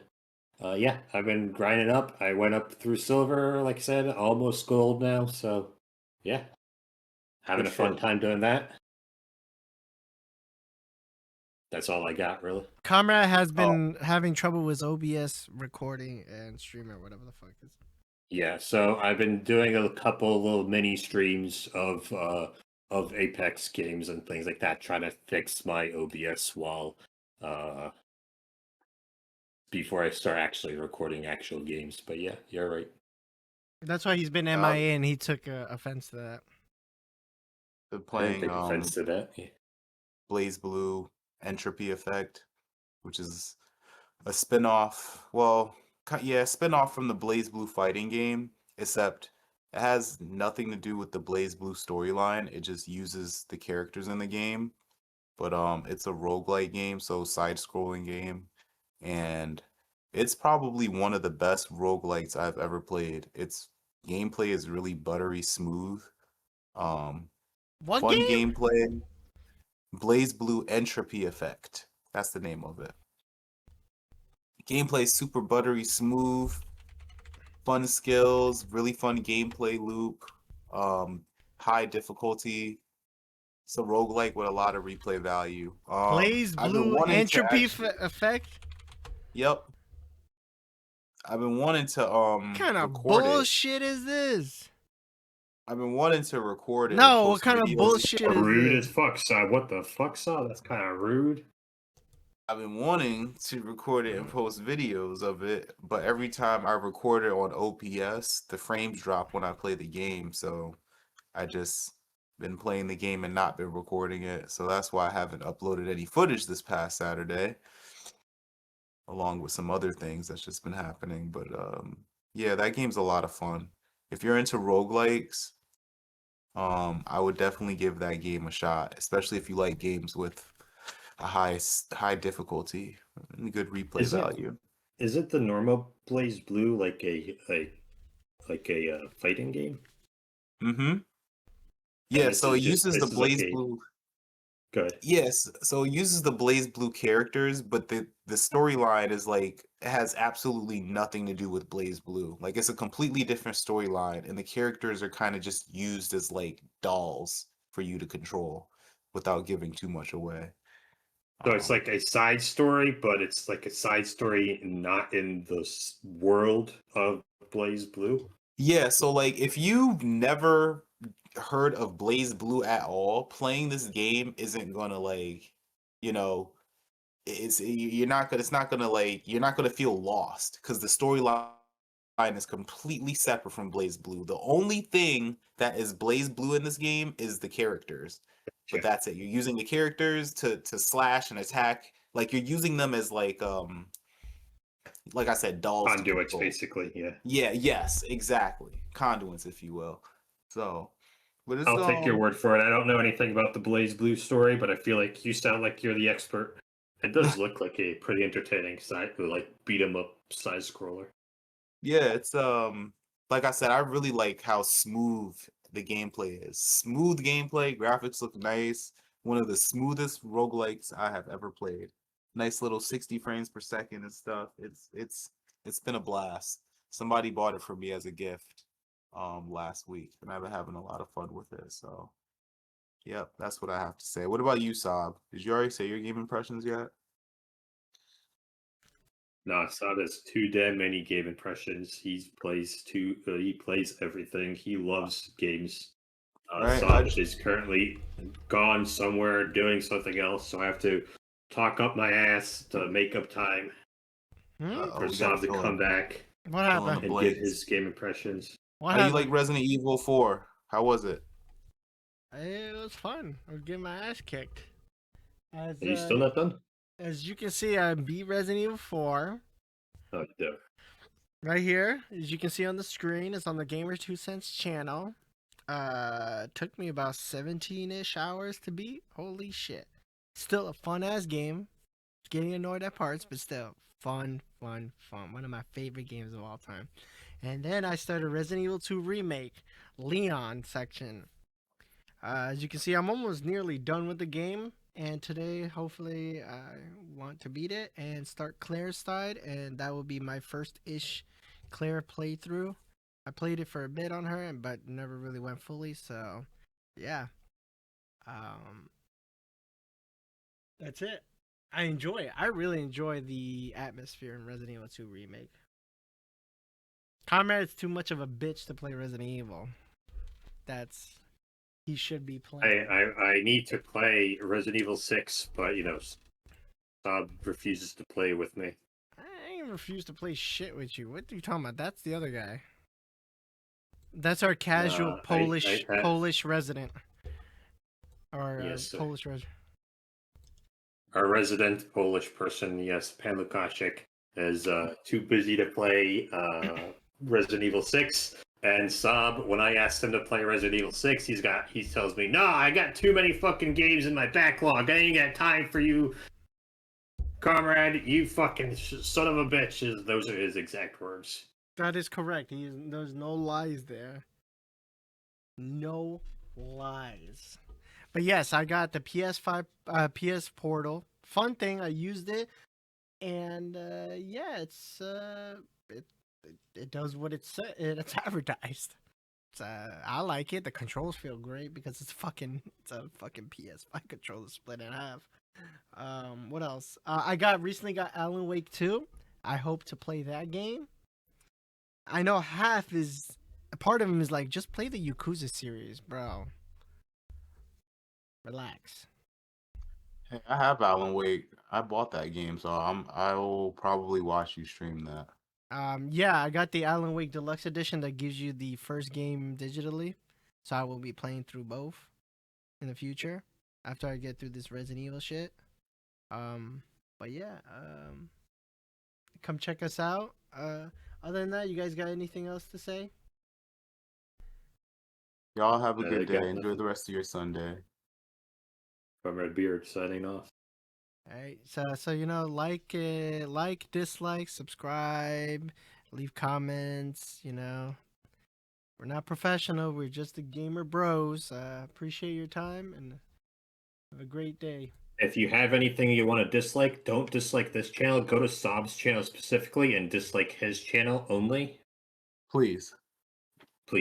yeah, I've been grinding up. I went up through silver, like I said, almost gold now. So yeah, having Good a fun shit. time doing that. That's all I got, really. Comrade has Oh, been having trouble with OBS recording and streaming, whatever the fuck is. Yeah, so I've been doing a couple little mini streams of Apex games and things like that, trying to fix my OBS while uh before I start actually recording actual games. But yeah, you're right. That's why he's been MIA and he took offense to that. been I didn't playing take offense to that. Yeah. Blaze Blue Entropy Effect, which is a spin-off. Well, yeah, spin-off from the Blaze Blue fighting game, except it has nothing to do with the Blaze Blue storyline. It just uses the characters in the game. But it's a roguelike game, so side-scrolling game, and it's probably one of the best roguelikes I've ever played. Its gameplay is really buttery smooth. Um What Fun game? gameplay. Blaze Blue Entropy Effect. That's the name of it. Gameplay super buttery smooth, fun skills, really fun gameplay loop, high difficulty. It's a roguelike with a lot of replay value. Blaze I've been Blue wanting to Entropy actually, Effect? yep, I've been wanting to What kind of record it. bullshit is this? I've been wanting to record it and No, what post kind of videos. bullshit is Rude this? as fuck, Saab. What the fuck, Saab? That's kind of rude. I've been wanting to record it and post videos of it, but every time I record it on OPS, the frames drop when I play the game. So I just been playing the game and not been recording it. So that's why I haven't uploaded any footage this past Saturday, along with some other things that's just been happening. But yeah, that game's a lot of fun. If you're into roguelikes, I would definitely give that game a shot, especially if you like games with a high difficulty and good replay Is it value. is it the normal Blaze Blue like a fighting game? Mm-hmm. And Yeah, so it uses the this is like Blaze a Blue. good. Yes, so it uses the Blaze Blue characters, but the storyline is like it has absolutely nothing to do with Blaze Blue. Like it's a completely different storyline, and the characters are kind of just used as like dolls for you to control without giving too much away. So it's Um, like a side story, but it's like a side story not in the world of Blaze Blue. yeah, so like if you've never heard of Blaze Blue at all, playing this game isn't gonna like, you know, you're not gonna it's not gonna like you're not gonna feel lost because the storyline is completely separate from Blaze Blue. The only thing that is Blaze Blue in this game is the characters, but Check. that's it. You're using the characters to slash and attack. Like you're using them as like I said, dolls to Conduits, control. basically. Yeah. Yeah, yes, exactly. Conduits, if you will. So, but it's I'll take your word for it. I don't know anything about the Blaze Blue story, but I feel like you sound like you're the expert. It does look like a pretty entertaining side, like beat 'em up side scroller. yeah, it's like I said, I really like how smooth the gameplay is. Smooth gameplay, graphics look nice. One of the smoothest roguelikes I have ever played. Nice little 60 frames per second and stuff. It's been a blast. Somebody bought it for me as a gift last week, and I've been having a lot of fun with it. So, yep, that's what I have to say. What about you, Saab? Did you already say your game impressions yet? No, Saab has too damn many game impressions. He plays everything. He loves games. Right? Saab is currently gone somewhere doing something else, so I have to talk up my ass to make up time for We gotta Saab to come back What fill in the happened? and give blanks. his game impressions. What How you like happened? Resident Evil 4? How was it? It was fun. I was getting my ass kicked. As Are you still not done? as you can see, I beat Resident Evil 4. Oh, no. Right here, as you can see on the screen, it's on the Gamer 2 Cents channel. Took me about 17-ish hours to beat. Holy shit. Still a fun ass game. Getting annoyed at parts, but still fun, fun, fun. One of my favorite games of all time. And then I started Resident Evil 2 Remake, Leon section. As you can see, I'm almost nearly done with the game. And today, hopefully, I want to beat it and start Claire's side. And that will be my first-ish Claire playthrough. I played it for a bit on her, but never really went fully. So, yeah. Um, that's it. I enjoy it. I really enjoy the atmosphere in Resident Evil 2 Remake. Conrad's too much of a bitch to play Resident Evil. That's he should be playing. I need to play Resident Evil 6, but Saab refuses to play with me. I ain't refuse to play shit with you. What are you talking about? That's the other guy. That's our casual Polish resident. Or Yes, sir. Polish resident. Our resident Polish person, yes, Pan Lukaszek, is too busy to play Resident Evil 6. And Saab, when I asked him to play Resident Evil 6, he tells me, "No, I got too many fucking games in my backlog. I ain't got time for you, comrade. You fucking son of a bitch." Those are his exact words. That is correct. There's no lies there. No lies. But yes, I got the PS5, PS Portal. Fun thing, I used it, and yeah, it does what it's advertised. I like it. The controls feel great because it's a fucking PS5 controller split in half. What else? I recently got Alan Wake 2. I hope to play that game. I know half is part of him is like just play the Yakuza series, bro. Relax. Hey, I have Alan Wake. I bought that game, so I will probably watch you stream that. Yeah, I got the Alan Wake Deluxe Edition that gives you the first game digitally, so I will be playing through both in the future after I get through this Resident Evil shit. Um, but yeah, come check us out. Other than that, you guys got anything else to say? Y'all have a I good got day. Enjoy nothing. the rest of your Sunday. From Redbeard signing off. All right, so you know, like, dislike, subscribe, leave comments. You know, we're not professional. We're just the gamer bros. Appreciate your time and have a great day. If you have anything you want to dislike, don't dislike this channel. Go to Sob's channel specifically and dislike his channel only. Please.